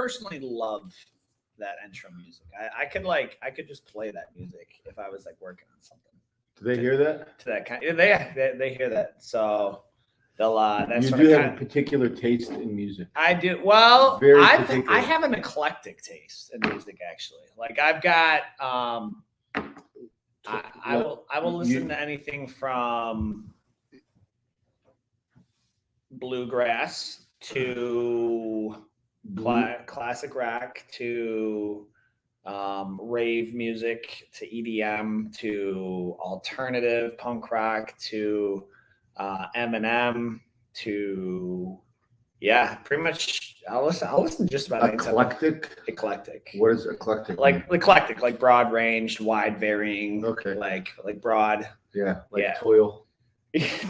personally love that intro music. I could just play that music if I was like working on something. Do they hear that? To that kind, they hear that. So they'll. That's you what do have a particular taste in music. I do. Well, Very I particular. have an eclectic taste in music actually. Like I've got. I will listen to anything from bluegrass to classic rock to rave music to EDM to alternative punk rock to Eminem to pretty much I'll listen to just about eclectic. Eclectic. What is eclectic? Like eclectic, like broad ranged, wide varying. Okay. Like broad. Yeah. Toil.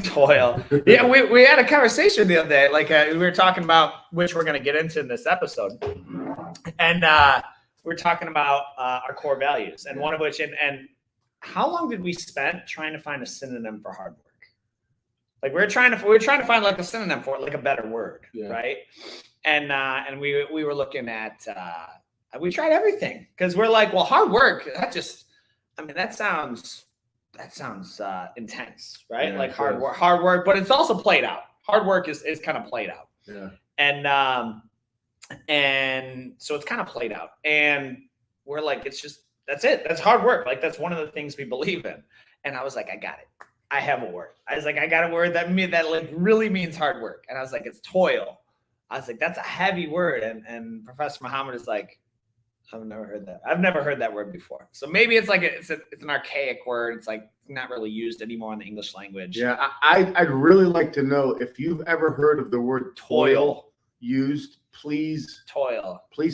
Toil. Yeah, we had a conversation the other day. Like we were talking about which we're going to get into in this episode, and we're talking about our core values, and one of which, and how long did we spend trying to find a synonym for hard work? Like we were trying to find like a synonym for it, like a better word, right? And we were looking at we tried everything because we're like, well, hard work. That sounds intense, right? Yeah, like hard work, but it's also played out. Hard work is kind of played out. Yeah. And so it's kind of played out. And we're like, that's it. That's hard work. Like that's one of the things we believe in. And I was like, I got it. I have a word. I was like, I got a word that like really means hard work. And I was like, it's toil. I was like, that's a heavy word. And Professor Muhammad is like, I've never heard that. I've never heard that word before. So maybe it's like it's an archaic word. It's like not really used anymore in the English language. Yeah, I'd really like to know if you've ever heard of the word toil used. Please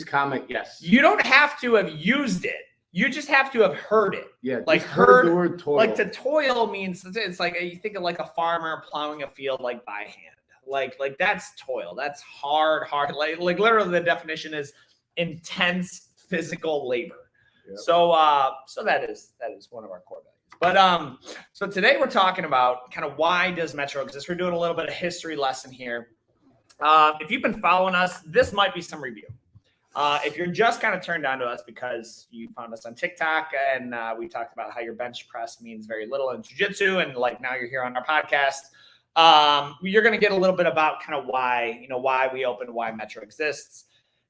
comment yes. You don't have to have used it. You just have to have heard it. Yeah, like heard the word toil. Like to toil means it's like you think of like a farmer plowing a field like by hand. Like that's toil. That's hard. Like literally the definition is intense physical labor. Yep. So that is one of our core values. But so today we're talking about kind of why does Metro exist. We're doing a little bit of history lesson here. If you've been following us, this might be some review. If you're just kind of turned on to us because you found us on TikTok and we talked about how your bench press means very little in Jiu-Jitsu, and like now you're here on our podcast, you're going to get a little bit about kind of why we open, why Metro exists,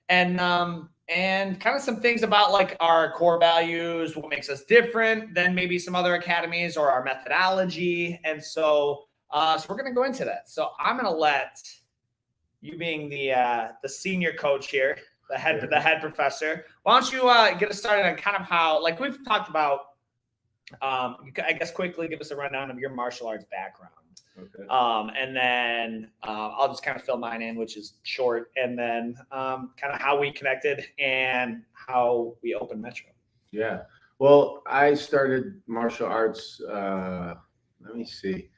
and kind of some things about like our core values, what makes us different than maybe some other academies, or our methodology. And so we're going to go into that. So I'm going to let you, being the senior coach here, the head professor, why don't you get us started on kind of how, like we've talked about, I guess quickly give us a rundown of your martial arts background. Okay. And then I'll just kind of fill mine in, which is short, and then kind of how we connected and how we opened Metro. Yeah. Well, I started martial arts. Let me see.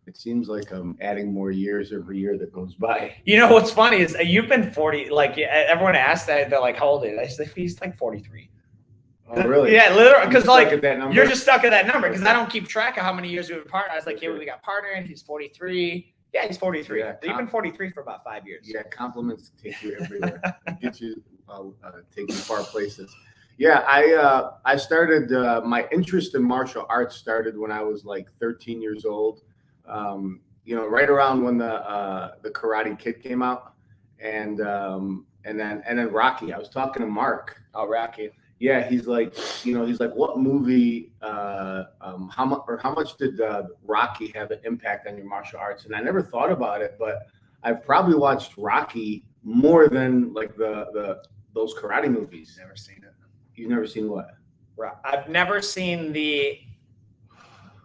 It seems like I'm adding more years every year that goes by. You know what's funny is you've been 40. Like everyone asks that, they're like, "How old is he?" I say he's like 43. Oh, really? Yeah, literally. Because like you're just stuck at that number because I don't keep track of how many years we've been partner. I was like, yeah, we got partner, and he's 43. Yeah, he's 43. Yeah, you've been 43 for about 5 years. Yeah, compliments take you everywhere. Get you, take you far places. Yeah, I started my interest in martial arts started when I was like 13 years old. Right around when the Karate Kid came out, and then Rocky. I was talking to Mark. Oh, Rocky. Yeah, he's like, what movie? How much did Rocky have an impact on your martial arts? And I never thought about it, but I've probably watched Rocky more than like those karate movies. Never seen it. You've never seen what? I've never seen the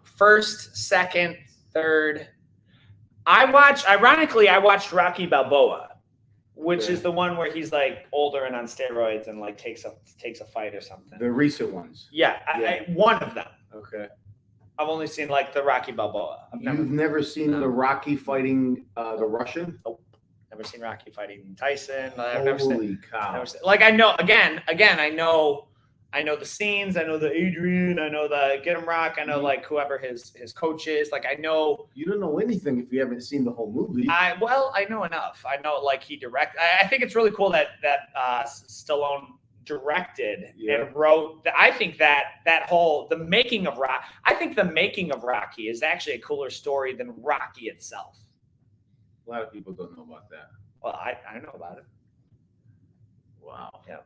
first, second, third. I watched Rocky Balboa, which is the one where he's like older and on steroids and like takes a fight or something. The recent ones. Yeah, I one of them. Okay. I've only seen like the Rocky Balboa. You've never seen the Rocky fighting the Russian? Nope. Never seen Rocky fighting Tyson. I've Holy cow! like I know again. I I know the scenes. I know the Adrian. I know the Get 'em Rock. I know like whoever his coach is. Like I know. You don't know anything if you haven't seen the whole movie. I know enough. I know like he direct. I think it's really cool that Stallone directed and wrote. I think that whole the making of Rock. I think the making of Rocky is actually a cooler story than Rocky itself. A lot of people don't know about that. Well, I know about it. Wow. Yeah.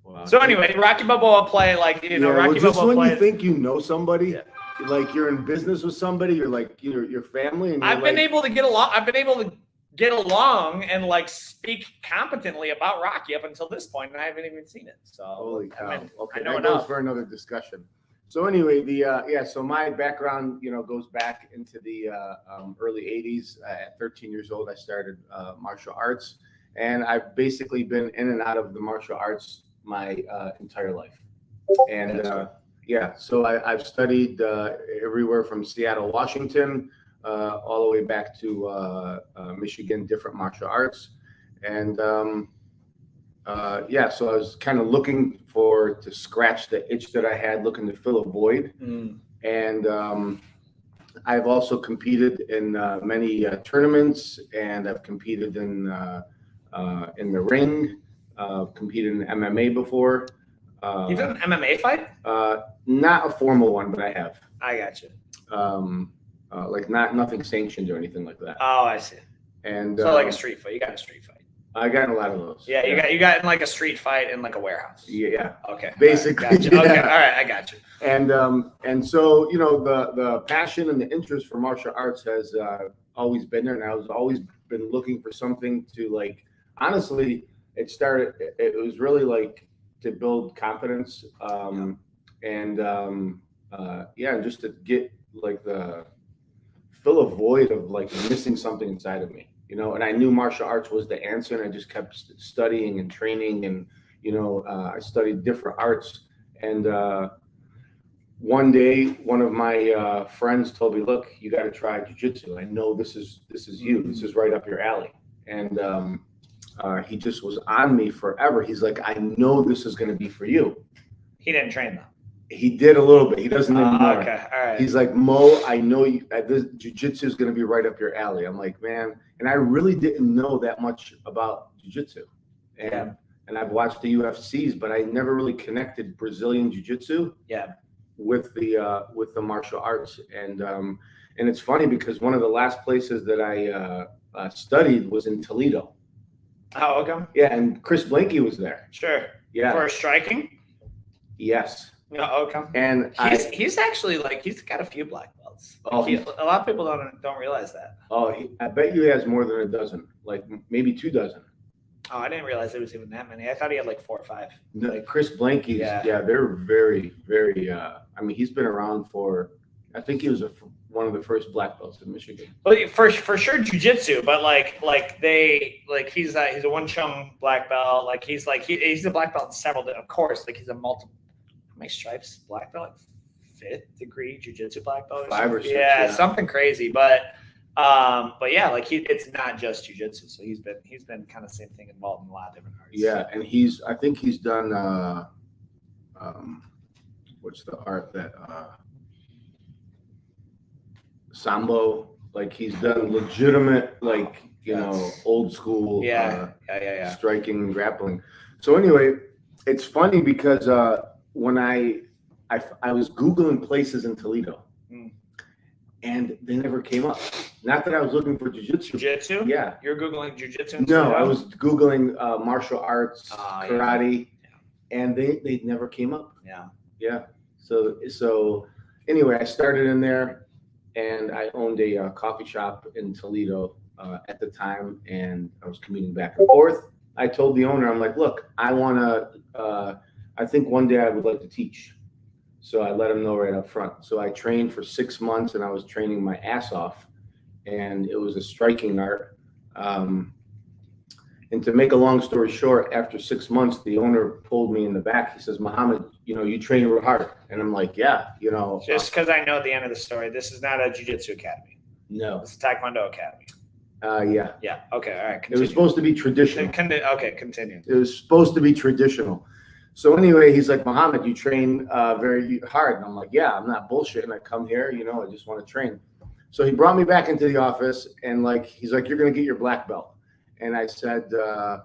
Wow. So anyway, Rocky Balboa play like Rocky just Balboa when play. You think you know somebody, like you're in business with somebody, you're like your family, and I've been able to get along. I've been able to get along and like speak competently about Rocky up until this point, and I haven't even seen it. So holy cow! I mean, okay, I know that enough. goes for another discussion. So anyway, so my background, goes back into the early '80s. At 13 years old, I started martial arts, and I've basically been in and out of the martial arts my entire life. And so I've studied everywhere from Seattle, Washington, all the way back to Michigan, different martial arts. And so I was kind of looking to scratch the itch that I had, looking to fill a void. And I've also competed in many tournaments, and I've competed in the ring. Competed in MMA before. You've done an MMA fight? Not a formal one, but I have. I got you. Like nothing sanctioned or anything like that. Oh, I see. And so like a street fight. You got a street fight. I got in a lot of those. Yeah, you got in like a street fight in like a warehouse. Yeah. Okay. Basically. Right, gotcha. Okay. All right, I got you. And so the passion and the interest for martial arts has always been there, and I've always been looking for something to like. Honestly, it was really like to build confidence, and just to get like fill a void of like missing something inside of me, and I knew martial arts was the answer, and I just kept studying and training, and I studied different arts. And one day, one of my friends told me, "Look, you got to try Jiu-Jitsu. I know this is you. This is right up your alley." And he just was on me forever. He's like, "I know this is going to be for you." He didn't train though. He did a little bit. He doesn't anymore. Okay, all right. He's like, "Mo, I know you. This Jiu-Jitsu is going to be right up your alley." I'm like, "Man," and I really didn't know that much about Jiu-Jitsu, and I've watched the UFCs, but I never really connected Brazilian Jiu-Jitsu with the martial arts. And it's funny because one of the last places that I studied was in Toledo. Oh, okay. Yeah, and Chris Blankey was there. Sure. Yeah. For striking? Yes. Oh, okay. And he's actually like he's got a few black belts. Oh, a lot of people don't realize that. Oh, I bet you he has more than a dozen, like maybe 2 dozen. Oh, I didn't realize there was even that many. I thought he had like 4 or 5. No, like Chris Blankey, they're very, very. I mean, he's been around for. I think he was one of the first black belts in Michigan. Well, for sure, Jiu-Jitsu, but he's a Wing Chun black belt. Like he's a black belt in several. Of course, like he's a multiple. How many stripes black belt? Like 5th degree Jiu-Jitsu black belt. 5 or 6. Yeah, something crazy, but yeah, like it's not just Jiu-Jitsu. So he's been kind of same thing involved in a lot of different arts. Yeah, and I think he's done what's the art that Sambo, like he's done legitimate, like old school striking and grappling. So anyway, it's funny because when I was Googling places in Toledo, and they never came up. Not that I was looking for Jiu-Jitsu. Jiu-Jitsu? Yeah. You're Googling Jiu-Jitsu? No, I was Googling martial arts, karate, and they never came up. Yeah. Yeah. So anyway, I started in there, and I owned a coffee shop in Toledo at the time, and I was commuting back and forth. I told the owner, I'm like, "Look, I think one day I would like to teach." So I let him know right up front. So I trained for 6 months, and I was training my ass off, and it was a striking art. And to make a long story short, after 6 months, the owner pulled me in the back. He says, "Muhammad, you train real hard." And I'm like, "Yeah, Just because I know the end of the story, this is not a Jiu-Jitsu academy. No. It's a Taekwondo academy. Yeah. Yeah. Okay. All right. Continue. It was supposed to be traditional. Okay. Continue. It was supposed to be traditional. So anyway, he's like, Muhammad, you train very hard. And I'm like, yeah, I'm not bullshitting. I come here, you know, I just want to train. So he brought me back into the office and like, he's like, you're going to get your black belt. And I said, yeah,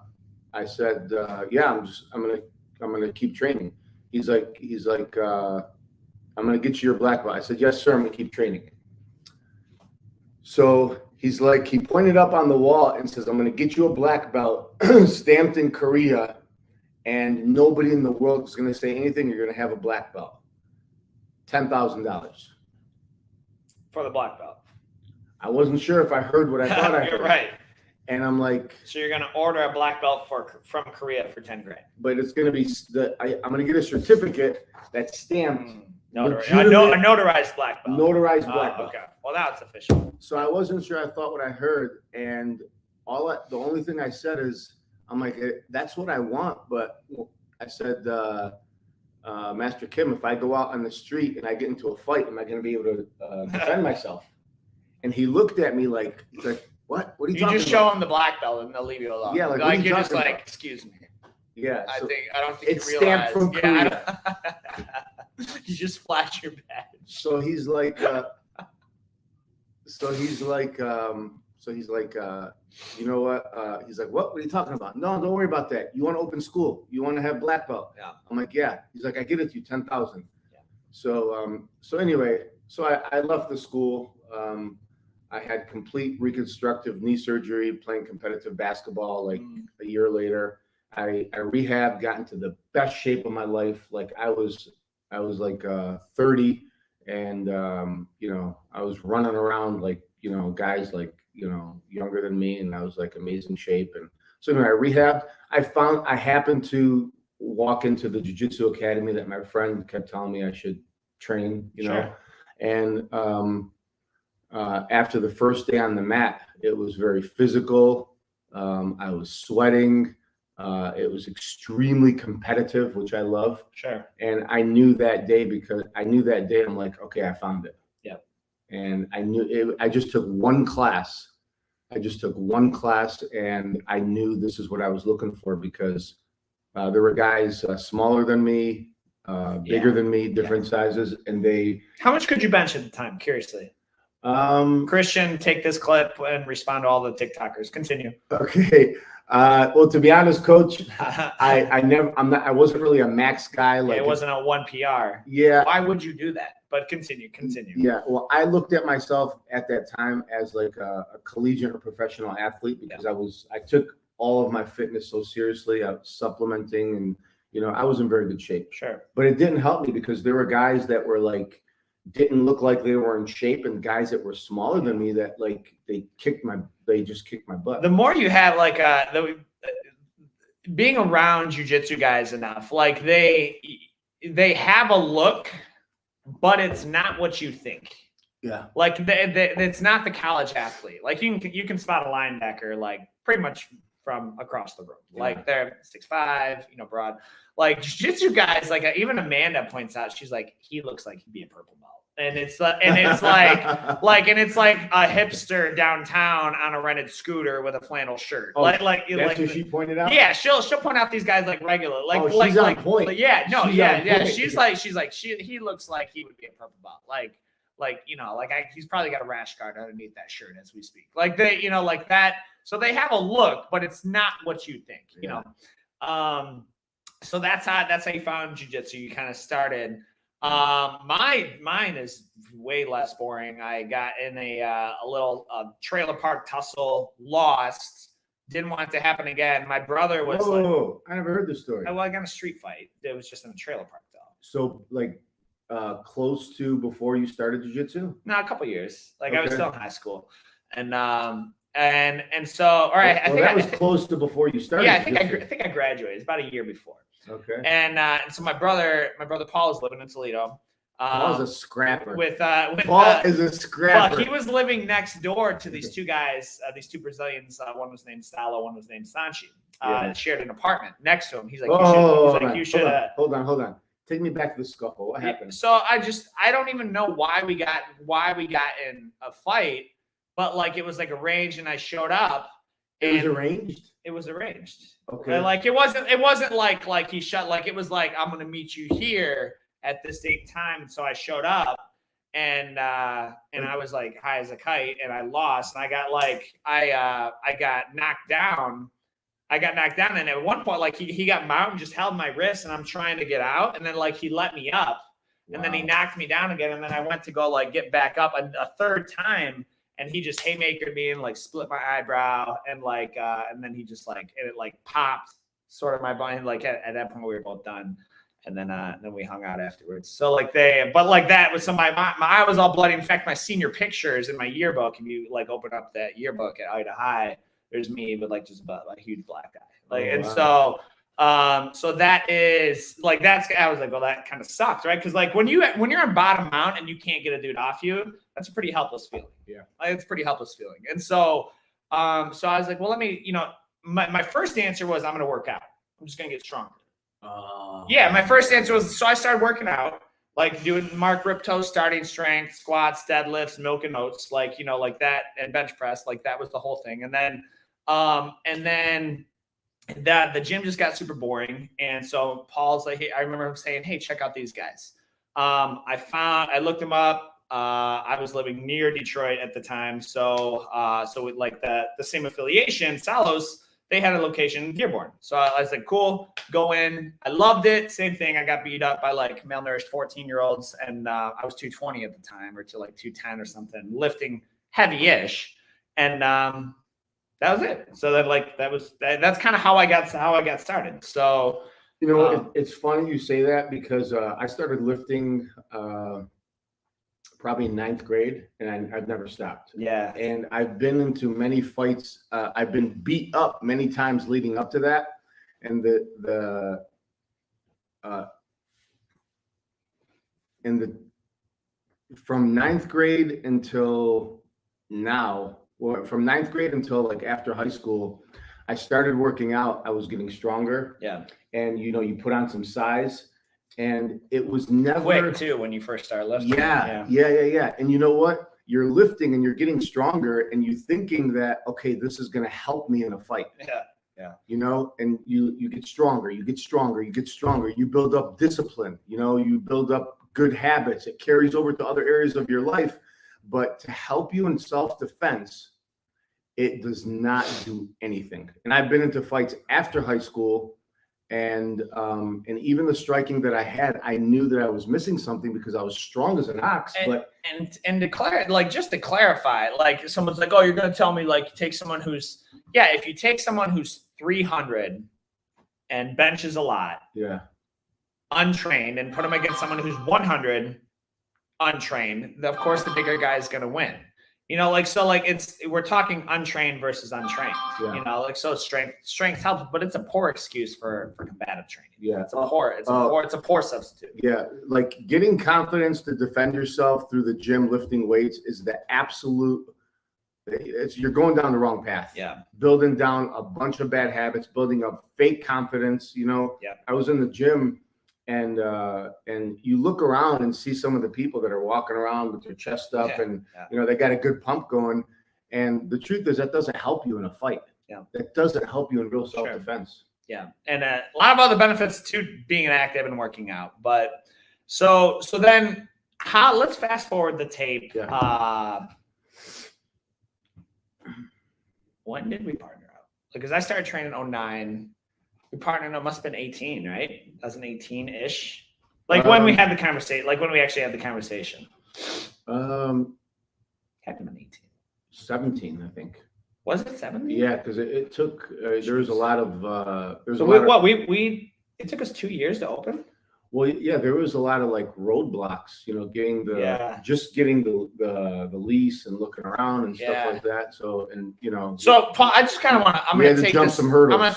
I'm going to keep training. He's like, I'm going to get you your black belt. I said, yes, sir. I'm going to keep training. So he's like, he pointed up on the wall and says, I'm going to get you a black belt stamped in Korea, and nobody in the world is going to say anything. You're going to have a black belt. $10,000 for the black belt. I wasn't sure if I heard what I thought I heard. You're right. And I'm like, so you're going to order a black belt from Korea for 10 grand. But it's going to be I'm going to get a certificate that's stamped. A notarized black belt. Notarized black belt. Okay. Well, now it's official. So I wasn't sure. I thought what I heard, and the only thing I said is, I'm like, that's what I want. But I said, Master Kim, if I go out on the street and I get into a fight, am I going to be able to defend myself? And he looked at me like, he's like, what? What are you talking about? You just show him the black belt and they'll leave you alone. Yeah, like you're just like, about? Excuse me. Yeah. I don't think it's you realize. Stamped from Korea. You just flash your badge. So he's like, you know what? He's like, what are you talking about? No, don't worry about that. You want to open school? You want to have black belt? Yeah. I'm like, yeah. He's like, I get it to you, 10,000. Yeah. So anyway, I left the school. I had complete reconstructive knee surgery, playing competitive basketball. Like a year later, I rehabbed, got into the best shape of my life. Like I was like 30, and you know, I was running around like, you know, guys like, you know, younger than me, and I was like amazing shape. And so anyway, I rehabbed. I happened to walk into the Jiu-Jitsu academy that my friend kept telling me I should train, you know, and after the first day on the mat, it was very physical. I was sweating. It was extremely competitive, which I love. Sure. And I knew that day I'm like, okay, I found it. Yeah. And I knew it. I just took one class. And I knew this is what I was looking for, because there were guys smaller than me, bigger than me, different sizes, and they. How much could you bench at the time? Curiously. Christian, take this clip and respond to all the TikTokers. Continue. Okay. Well, to be honest, Coach, I wasn't really a max guy. Like it wasn't a 1 PR. Yeah. Why would you do that? But continue. Yeah. Well, I looked at myself at that time as like a collegiate or professional athlete, because I took all of my fitness so seriously. I was supplementing, and, you know, I was in very good shape. Sure. But it didn't help me, because there were guys that were like, didn't look like they were in shape, and guys that were smaller than me that like they just kicked my butt. The more you have like being around jiu-jitsu guys enough, like they have a look, but it's not what you think. Yeah. Like it's not the college athlete. Like you can spot a linebacker like pretty much from across the room. Yeah. Like they're 6'5", you know, broad. Like jiu-jitsu guys, like even Amanda points out, she's like, he looks like he'd be a purple belt. And it's like a hipster downtown on a rented scooter with a flannel shirt. Oh, that's what she pointed out. Yeah, she'll point out these guys like regular, like she's on point. But yeah, no, yeah. She's like he looks like he would be a purple belt. Like you know, like he's probably got a rash guard underneath that shirt as we speak. Like they, you know, like that. So they have a look, but it's not what you think. You know. So that's how you found jiu-jitsu. You kind of started. Mine is way less boring. I got in a little trailer park tussle, lost, didn't want it to happen again. My brother was I never heard this story. Well, I got in a street fight. It was just in a trailer park though. So like close to before you started jiu-jitsu? No, a couple years. Like I was still in high school. And so all right, I think that was close to before you started. Yeah, I think I graduated. It's about a year before. Okay. And so my brother Paul is living in Toledo. Paul's a scrapper. Paul is a scrapper. Well, he was living next door to these two guys, these two Brazilians. One was named Stalo, one was named Sanchi. Shared an apartment next to him. He's like, you should. Hold on. Take me back to the scuffle. What happened? So I don't even know why we got in a fight, but like it was like arranged, and I showed up. It was arranged? It was arranged. Okay. Like it wasn't like he shut, like it was like, I'm gonna meet you here at this date and time. So I showed up and I was like high as a kite and I lost and I got knocked down. And at one point, like he got mounted and just held my wrist and I'm trying to get out. And then like he let me up and then he knocked me down again. And then I went to go like get back up a third time. And he just haymakered me and like split my eyebrow and like and then he just like and it like popped sort of my body. Like at that point we were both done. And then we hung out afterwards. So like but like that was my eye was all bloody. In fact, my senior pictures in my yearbook, if you like open up that yearbook at Ida High, there's me with like just about a huge black eye. Like so that is like I was like, well, that kind of sucks, right? Because like when you're on bottom mount and you can't get a dude off you, that's a pretty helpless feeling. Yeah, like, it's a pretty helpless feeling. And so so I was like, well, let me, my first answer was I'm gonna work out. I'm just gonna get stronger. Yeah, my first answer was so I started working out, like doing Mark Ripto starting strength, squats, deadlifts, milk and oats, like like that, and bench press, like that was the whole thing. And then the gym just got super boring. And so Paul's like, hey, I remember him saying, hey, check out these guys. I looked them up. I was living near Detroit at the time. So with like the same affiliation, Salos, they had a location in Dearborn. So I was like, cool, go in. I loved it. Same thing. I got beat up by like malnourished 14-year-olds. And I was 220 at the time or to like 210 or something, lifting heavy-ish. And that was it. So that like that's kind of how I got started. So it's funny you say that because I started lifting probably in 9th grade and I've never stopped. Yeah. And I've been into many fights. I've been beat up many times leading up to that. And from 9th grade until now, or from 9th grade until like after high school, I started working out. I was getting stronger. Yeah. And you put on some size. And it was never quick too when you first started lifting. Yeah. And you know what? You're lifting and you're getting stronger, and you're thinking that, okay, this is going to help me in a fight. Yeah. And you get stronger. You build up discipline. You build up good habits. It carries over to other areas of your life. But to help you in self-defense, it does not do anything. And I've been into fights after high school. And even the striking that I had, I knew that I was missing something because I was strong as an ox. And to clarify, like someone's like, oh, you're going to tell me like take someone who's if you take someone who's 300 and benches a lot, untrained, and put them against someone who's 100 untrained, of course the bigger guy is going to win. We're talking untrained versus untrained. So strength helps, but it's a poor excuse for combative training. Yeah, it's a poor substitute. Yeah, like getting confidence to defend yourself through the gym lifting weights is the absolute. You're going down the wrong path. Yeah, building down a bunch of bad habits, building up fake confidence. I was in the gym. And you look around and see some of the people that are walking around with their chest up and they got a good pump going. And the truth is that doesn't help you in a fight. Yeah, that doesn't help you in real self-defense. Yeah, and a lot of other benefits to being active and working out. But so then let's fast forward the tape. Yeah. When did we partner up? Because I started training in 2009. We partnered, it must have been 18, right? 2018-ish. Like when we had the conversation, like when we actually had the conversation. Had to been 18. 17, I think. Was it 17? Yeah, because it took, there was a lot of, it took us 2 years to open? Well, yeah, there was a lot of like roadblocks, getting the lease and looking around and stuff like that. So, So Paul, I just kind of want to, I'm going to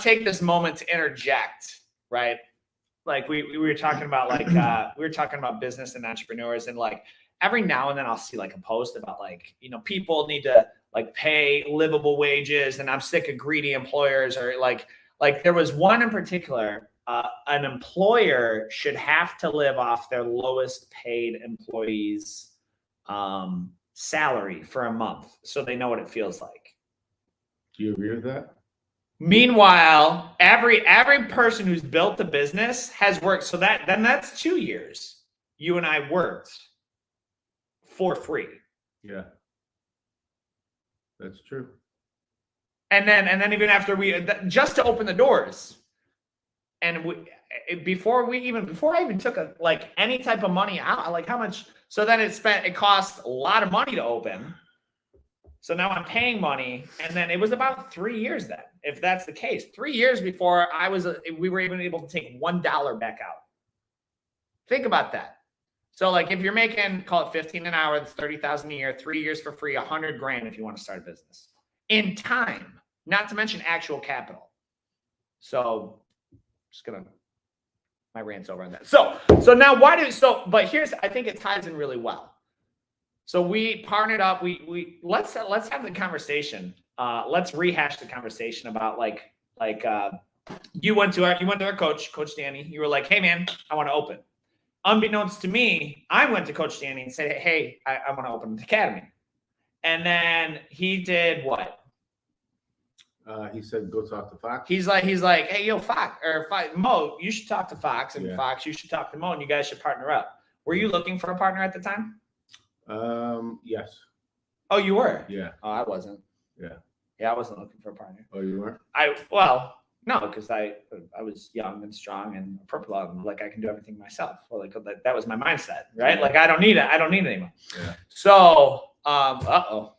take this moment to interject, right? Like we were talking about, like, we were talking about business and entrepreneurs, and like every now and then I'll see like a post about like, people need to like pay livable wages and I'm sick of greedy employers, or like there was one in particular. An employer should have to live off their lowest paid employee's salary for a month so they know what it feels like. Do you agree with that? Meanwhile, every person who's built a business has worked. So that's 2 years. You and I worked for free. Yeah. That's true. And then even after just to open the doors, and before I even took any type of money out, like how much? So then it cost a lot of money to open. So now I'm paying money, and then it was about 3 years then, if that's the case. 3 years before we were even able to take $1 back out. Think about that. So like if you're making, call it 15 an hour, that's 30,000 a year, 3 years for free, 100 grand if you want to start a business in time, not to mention actual capital. So my rant's over on that. So now but I think it ties in really well. So we partnered up. Let's have the conversation. Let's rehash the conversation about you went to our coach Danny. You were like, hey man, I want to open. Unbeknownst to me, I went to Coach Danny and said, hey, I want to open an academy. And then he did what? He said, go talk to Fox. He's like, hey, yo, Mo, you should talk to Fox, and Fox, you should talk to Mo, and you guys should partner up. Were you looking for a partner at the time? Yes. Oh, you were? Yeah. Oh, I wasn't. Yeah. Yeah, I wasn't looking for a partner. Oh, you weren't? No, because I was young and strong and purple, like I can do everything myself. Well, like that was my mindset, right? Like I don't need it. I don't need it anymore. Yeah. So, uh-oh.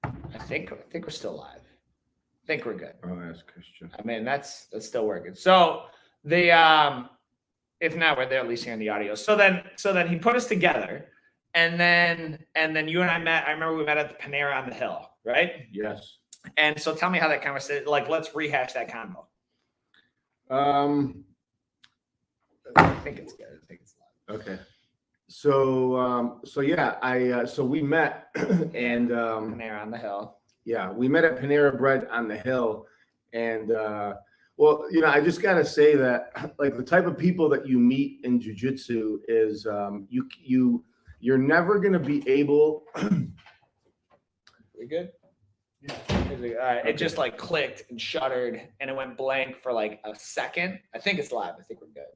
I think we're still live. I think we're good. Oh, that's Christian. I mean, that's still working. So if not, we're there at least hearing the audio. So then he put us together, and then you and I met. I remember we met at the Panera on the Hill, right? Yes. And so tell me how that conversation. Let's rehash that combo. I think it's good. I think it's live. Okay. So yeah, so we met and Panera on the Hill. Yeah, we met at Panera Bread on the Hill, and well, I just gotta say that like the type of people that you meet in jiu-jitsu is you're never gonna be able. We good? It just like clicked and shuttered, and it went blank for like a second. I think it's live. I think we're good.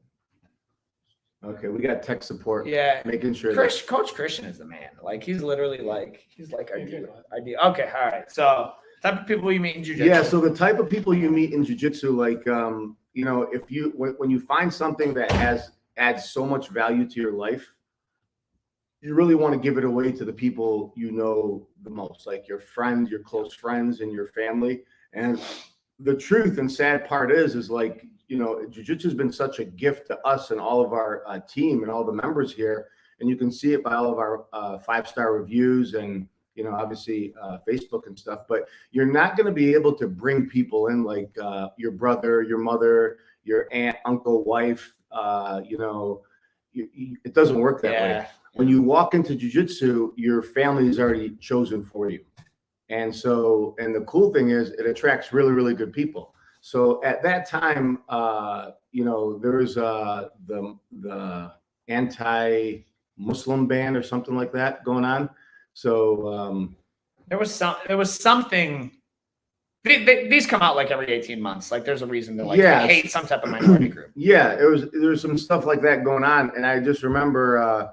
Okay, we got tech support. Yeah, making sure. Coach Christian is the man. Like he's literally like ideal. Okay, all right. So type of people you meet in jiu-jitsu. Yeah, so the type of people you meet in jiu-jitsu, like if when you find something that adds so much value to your life, you really want to give it away to the people you know the most, like your friends, your close friends, and your family. And the truth and sad part is like, jiu-jitsu has been such a gift to us and all of our team and all the members here. And you can see it by all of our 5-star reviews and, obviously Facebook and stuff. But you're not going to be able to bring people in like your brother, your mother, your aunt, uncle, wife. It doesn't work that way. When you walk into jiu-jitsu, your family is already chosen for you. And the cool thing is it attracts really, really good people. So at that time, there was the anti-Muslim ban or something like that going on. So there was something. These come out like every 18 months. Like there's a reason to hate some type of minority group. Yeah, there was some stuff like that going on, and I just remember,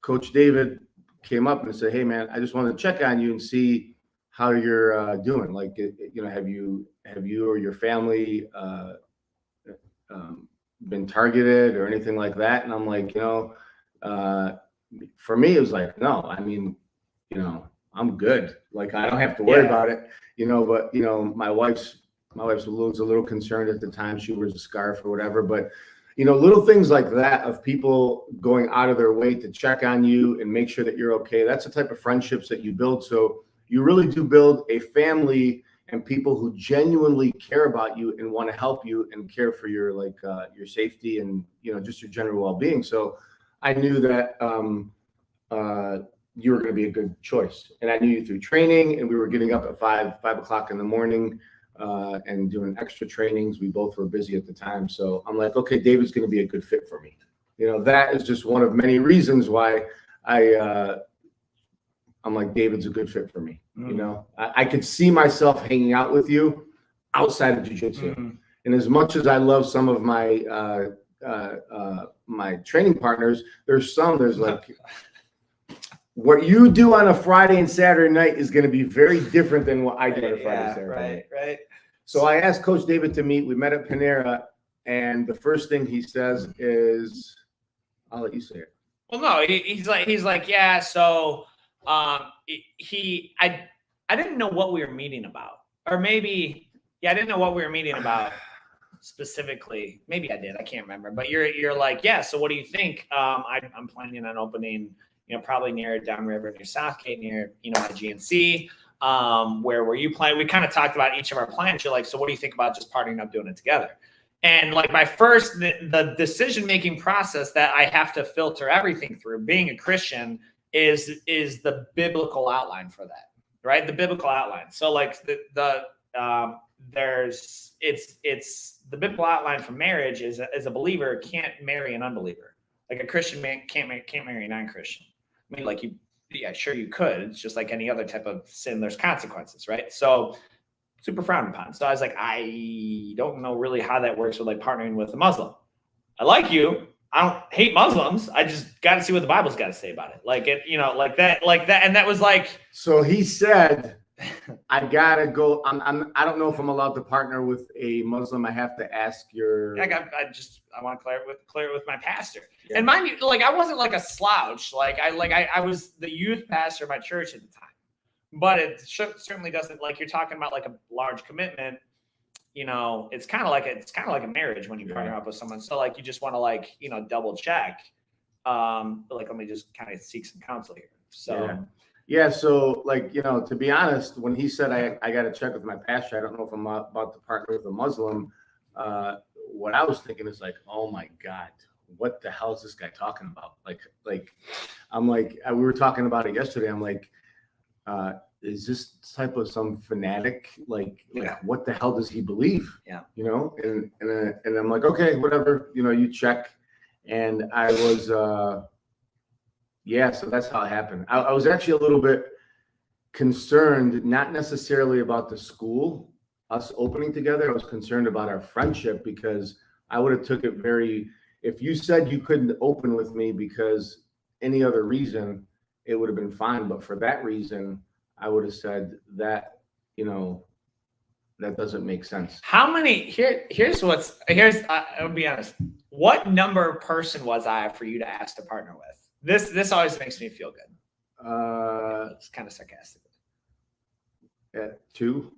Coach David came up and said, "Hey man, I just wanted to check on you and see how you're doing. Like, have you or your family been targeted or anything like that?" And I'm like, for me, it was like, no, I mean, I'm good. Like, I don't have to worry about it, but, my wife's was a little concerned at the time. She wears a scarf or whatever, but, little things like that of people going out of their way to check on you and make sure that you're okay. That's the type of friendships that you build. So you really do build a family and people who genuinely care about you and want to help you and care for your your safety and just your general well-being. So I knew that you were going to be a good choice, and I knew you through training. And we were getting up at 5 o'clock in the morning and doing extra trainings. We both were busy at the time, so I'm like, okay, David's going to be a good fit for me. That is just one of many reasons why I I'm like, David's a good fit for me. You know, I could see myself hanging out with you outside of jiu-jitsu. And as much as I love some of my my training partners, there's like what you do on a Friday and Saturday night is going to be very different than what I do on a Friday and Saturday night. Right. So I asked Coach David to meet. We met at Panera, and the first thing he says is, I'll let you say it. Well, no, he's like, yeah. So, I didn't know what we were meeting about, or maybe, yeah, I didn't know what we were meeting about specifically. Maybe I did. I can't remember. But you're like, yeah. So what do you think? I'm planning on opening, probably near Downriver, near Southgate, near my GNC. Where were you playing? We kind of talked about each of our plans. You're like, so what do you think about just partnering up, doing it together? And like the decision-making process that I have to filter everything through, being a Christian, is the biblical outline for that, right? The biblical outline. So like it's the biblical outline for marriage is a believer can't marry an unbeliever. Like a Christian man can't marry a non-Christian. I mean, like sure you could. It's just like any other type of sin. There's consequences, right? So super frowned upon. So I was like, I don't know really how that works with like partnering with a Muslim. I like you. I don't hate Muslims. I just got to see what the Bible's got to say about it. Like it, like that. And that was like, so he said, I gotta go. I don't know if I'm allowed to partner with a Muslim. I have to ask your. I want to clear it with my pastor. Yeah. And mind you, like I wasn't like a slouch. Like I was the youth pastor of my church at the time. But it certainly doesn't, like you're talking about like a large commitment. It's kind of like a marriage when you partner up with someone. So like you just want to like double check. Like let me just kind of seek some counsel here. So. Yeah, so like, to be honest, when he said I got to check with my pastor, I don't know if I'm about to partner with a Muslim. What I was thinking is like, oh my God, what the hell is this guy talking about? Like I'm like, we were talking about it yesterday. I'm like, is this type of some fanatic? Like what the hell does he believe? Yeah. And I'm like, okay, whatever, you check. And I was, so that's how it happened. I was actually a little bit concerned, not necessarily about the school, us opening together. I was concerned about our friendship because I would have took it if you said you couldn't open with me because any other reason, it would have been fine. But for that reason, I would have said that, that doesn't make sense. How many, I'll be honest. What number person was I for you to ask to partner with? This always makes me feel good. It's kind of sarcastic. At two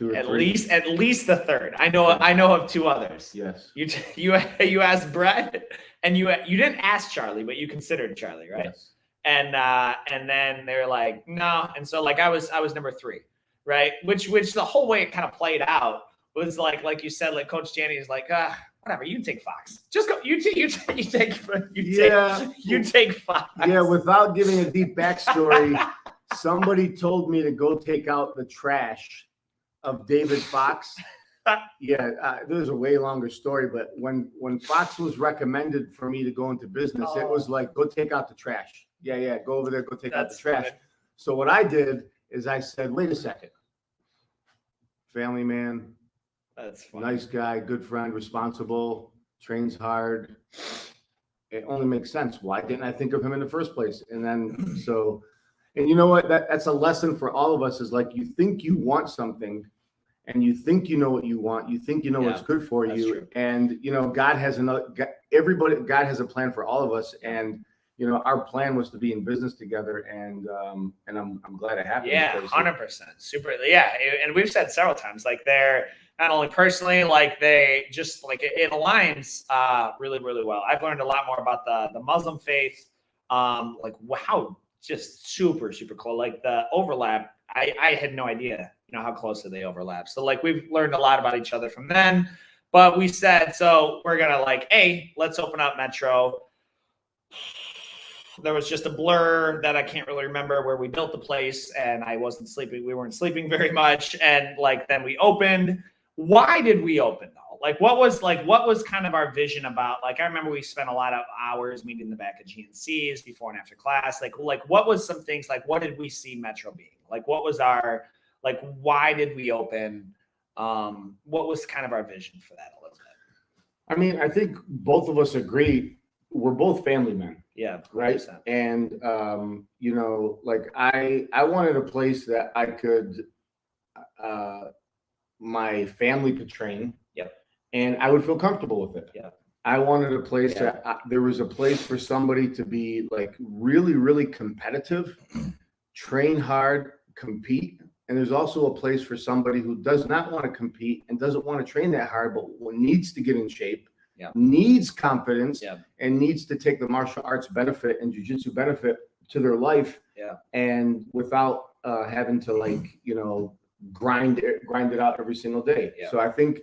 or at three. At least the third. I know of two others. Yes. You asked Brett, and you didn't ask Charlie, but you considered Charlie, right? Yes. And then they were like, no, and so like I was number three, right? Which the whole way it kind of played out was like you said, like Coach Danny is like, whatever, you take Fox. Just go. You take Fox. Yeah, without giving a deep backstory, somebody told me to go take out the trash of David Fox. There's a way longer story, but when Fox was recommended for me to go into business, it was like, go take out the trash. Yeah, go over there, go take out the trash. Funny. So what I did is I said, wait a second. Family man. That's funny. Nice guy, good friend, responsible, trains hard. It only makes sense. Why didn't I think of him in the first place? And then and you know what? That's a lesson for all of us is like you think you want something and you think you know what you want. You think you know what's good for you. True. And God has God has a plan for all of us. And our plan was to be in business together, and I'm glad it happened. Yeah, 100%. Super. Yeah, and we've said several times, like they're not only personally, like they just like it aligns really, really well. I've learned a lot more about the Muslim faith, like how just super, super cool. Like the overlap, I had no idea, how closely they overlap. So like we've learned a lot about each other from then. But we said, so we're gonna let's open up Metro. There was just a blur that I can't really remember where we built the place, and I wasn't sleeping. We weren't sleeping very much. And then we opened. why did we open though? What was kind of our vision about, I remember we spent a lot of hours meeting in the back of GNCs before and after class. What was some things, what did we see Metro being? What was our, why did we open? What was kind of our vision for that a little bit? I mean, I think both of us agree we're both family men. Yeah. 100%. Right. And, I wanted a place that I could, my family could train. Yep. And I would feel comfortable with it. Yeah. I wanted a place that there was a place for somebody to be really, really competitive, train hard, compete. And there's also a place for somebody who does not want to compete and doesn't want to train that hard, but needs to get in shape, needs confidence, and needs to take the martial arts benefit and jiu-jitsu benefit to their life. Yeah. And without having to grind it out every single day. Yeah. So I think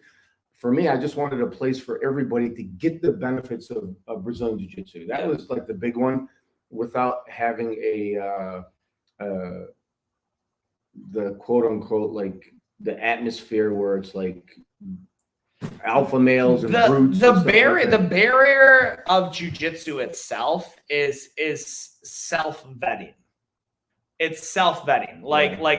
for me, I just wanted a place for everybody to get the benefits of Brazilian Jiu-Jitsu. That was the big one, without having the quote unquote, the atmosphere where it's alpha males and brutes. The barrier of Jiu-Jitsu itself is self-vetting. It's self-vetting.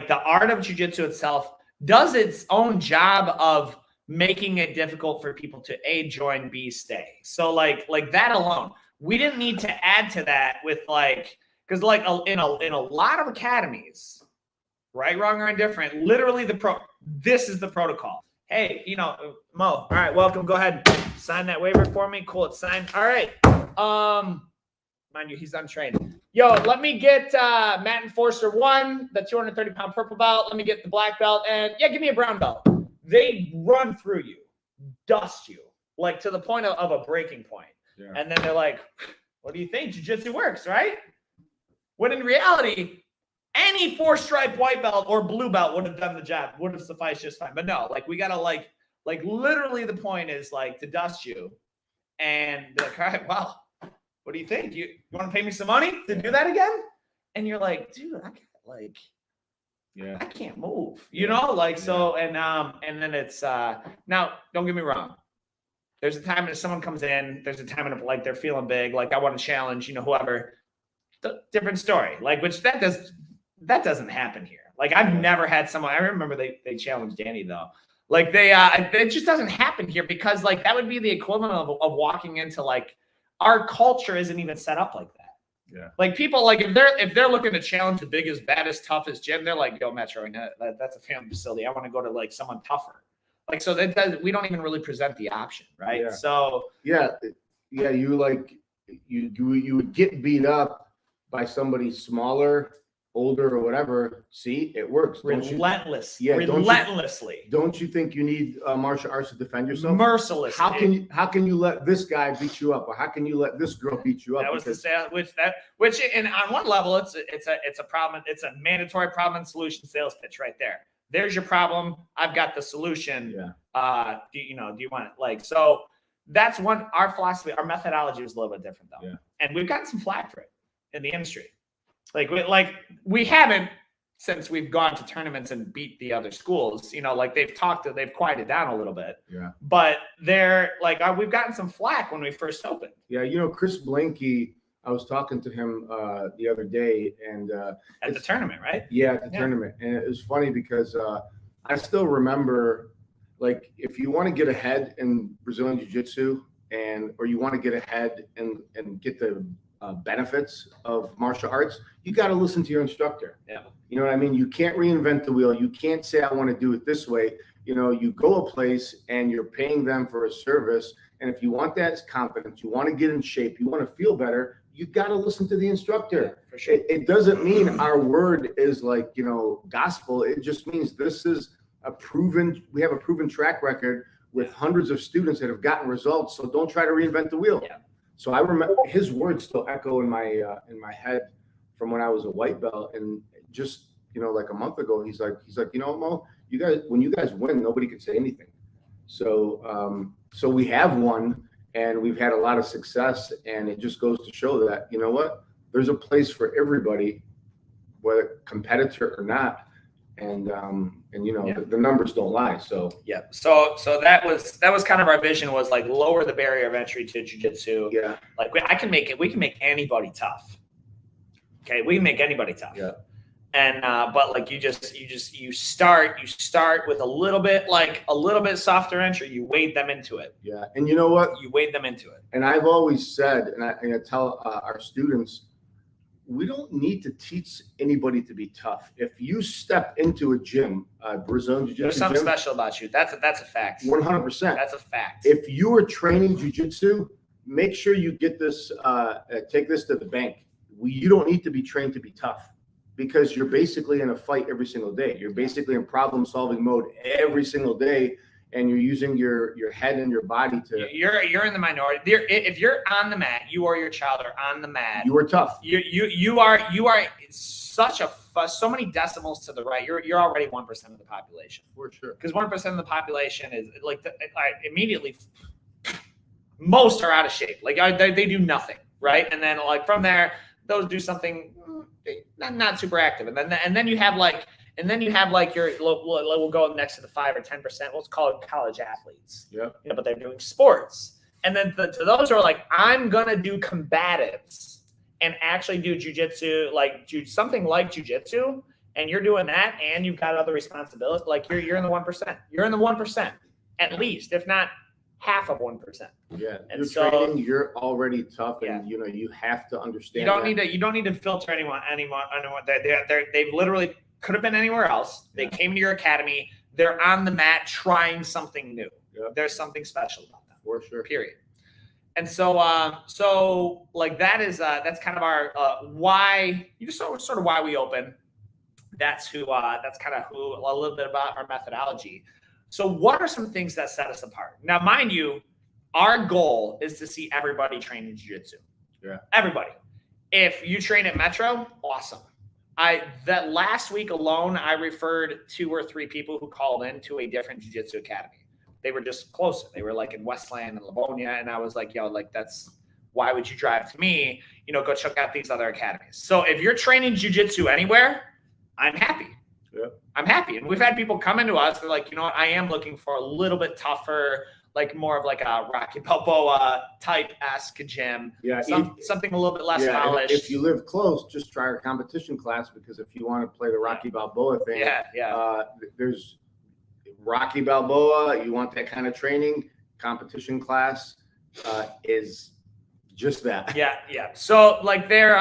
The art of Jiu-Jitsu itself does its own job of making it difficult for people to A, join, B, stay. So that alone, we didn't need to add to that with because in a lot of academies, right, wrong, or indifferent, literally this is the protocol. Hey, Mo, all right, welcome. Go ahead, sign that waiver for me. Cool, it's signed. All right. Mind you, he's untrained. Yo, let me get Matt Enforcer 1, the 230-pound purple belt. Let me get the black belt, and give me a brown belt. They run through you, dust you, to the point of a breaking point. Yeah. And then they're like, what do you think? Jiu-Jitsu works, right? When in reality, any 4-stripe white belt or blue belt would have done the job, would have sufficed just fine. But no, we got to literally the point is to dust you and be like, all right, well, what do you think? You want to pay me some money to do that again? And you're like, dude, I can't I can't move, so, and then it's, now don't get me wrong. There's a time when someone comes in, there's a time when they're feeling big, I want to challenge, whoever, different story, which that doesn't happen here. I've never had someone, I remember they challenged Danny though. It just doesn't happen here because that would be the equivalent of walking into our culture isn't even set up like that. Yeah. People if they're looking to challenge the biggest, baddest, toughest gym, they're like, yo, Metro, that's a family facility. I want to go to someone tougher. So we don't even really present the option, right? Yeah. So you would get beat up by somebody smaller, older, or whatever. See, it works. Relentless. Relentlessly. Don't you think you need martial arts to defend yourself? Mercilessly. How can you let this guy beat you up, or how can you let this girl beat you up? That was which and on one level it's a problem. It's a mandatory problem and solution sales pitch right there. There's your problem. I've got the solution. Yeah. Do you want it? So that's our philosophy. Our methodology was a little bit different though. Yeah. And we've gotten some flack for it in the industry. We haven't since we've gone to tournaments and beat the other schools, they've quieted down a little bit. Yeah. But they're we've gotten some flack when we first opened. Yeah. Chris Blankey, I was talking to him the other day and at the tournament, right? Yeah, at the tournament. And it was funny because I still remember if you want to get ahead in Brazilian Jiu-Jitsu or you want to get ahead and get the benefits of martial arts, you got to listen to your instructor. Yeah. You know what I mean? You can't reinvent the wheel. You can't say, I want to do it this way. You go a place and you're paying them for a service. And if you want that confidence, you want to get in shape, you want to feel better, you got to listen to the instructor. Yeah, for sure. It doesn't mean our word is gospel. It just means we have a proven track record with hundreds of students that have gotten results. So don't try to reinvent the wheel. Yeah. So I remember his words still echo in my head from when I was a white belt. And just, a month ago, he's like, Mo, when you guys win, nobody can say anything. So, so we have won and we've had a lot of success, and it just goes to show that, there's a place for everybody, whether competitor or not. and you know, the numbers don't lie. So yeah. So that was kind of our vision, was like lower the barrier of entry to jiu-jitsu. yeah, Like we can make anybody tough. Okay, we can make anybody tough. yeah. And but like you start with a little bit softer entry. You wade them into it. Yeah, and you know what? You wade them into it. And I've always said, and I tell our students, we don't need to teach anybody to be tough. If you step into a gym, Brazilian Jiu-Jitsu There's something gym, special about you. That's a fact. 100%. That's a fact. If you are training Jiu-Jitsu, make sure you get this, take this to the bank. You don't need to be trained to be tough, because you're basically in a fight every single day. You're basically in problem-solving mode every single day, and you're using your head and your body to. You're in the minority. If you're on the mat, you or your child are on the mat. You are tough. You are so many decimals to the right. You're already 1% of the population. For sure. Because 1% of the population is like immediately. Most are out of shape. Like they do nothing, right? And then like from there, those do something not super active, and then you have like your we'll go next to the 5 or 10%. Let's call it college athletes. Yeah. You know, but they're doing sports, and then to those who are like, I'm gonna do combatives and actually do jujitsu, like something like jujitsu, and you're doing that, and you've got other responsibilities. Like you're in the 1%. You're in the 1% at least, if not half of 1%. Yeah, and you're so, training. You're already tough, and yeah. you know you have to understand. You don't need to filter anyone. They've literally could have been anywhere else. They came to your academy. They're on the mat trying something new. Yep. There's something special about them. For sure. Period. And so like that's kind of our why. You just sort of why we open. That's kind of a little bit about our methodology. So what are some things that set us apart? Now, mind you, our goal is to see everybody train in jiu-jitsu. Yeah. Everybody. If you train at Metro, awesome. That last week alone, I referred 2 or 3 people who called in to a different jiu-jitsu academy. They were just closer. They were like in Westland and Livonia. And I was like, yo, like why would you drive to me? You know, go check out these other academies. So if you're training jiu-jitsu anywhere, I'm happy. Yeah. I'm happy. And we've had people come into us. They're like, you know what? I am looking for a little bit tougher, like more of like a Rocky Balboa type-esque gym. Yeah. Something a little bit less polished. If you live close, just try our competition class, because if you want to play the Rocky Balboa thing, there's Rocky Balboa. You want that kind of training, competition class is just that. Yeah. So like they're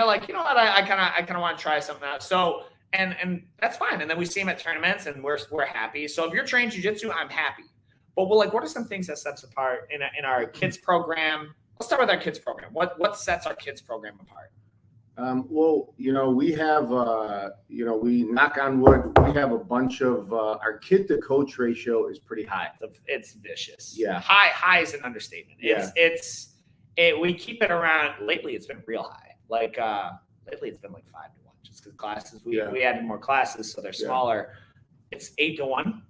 like, you know what? I kind of want to try something out. So and that's fine. And then we see them at tournaments, and we're happy. So if you're trained jiu-jitsu, I'm happy. But what are some things that sets apart in our kids program? Let's start with our kids program. What sets our kids program apart? Well, you know, we have, we knock on wood, we have a bunch of, our kid to coach ratio is pretty high. It's vicious. Yeah. High is an understatement. Yeah. We keep it around. Lately, it's been real high. Like, lately it's been like 5 to 1, just because classes, we added more classes, so they're smaller. It's 8 to 1.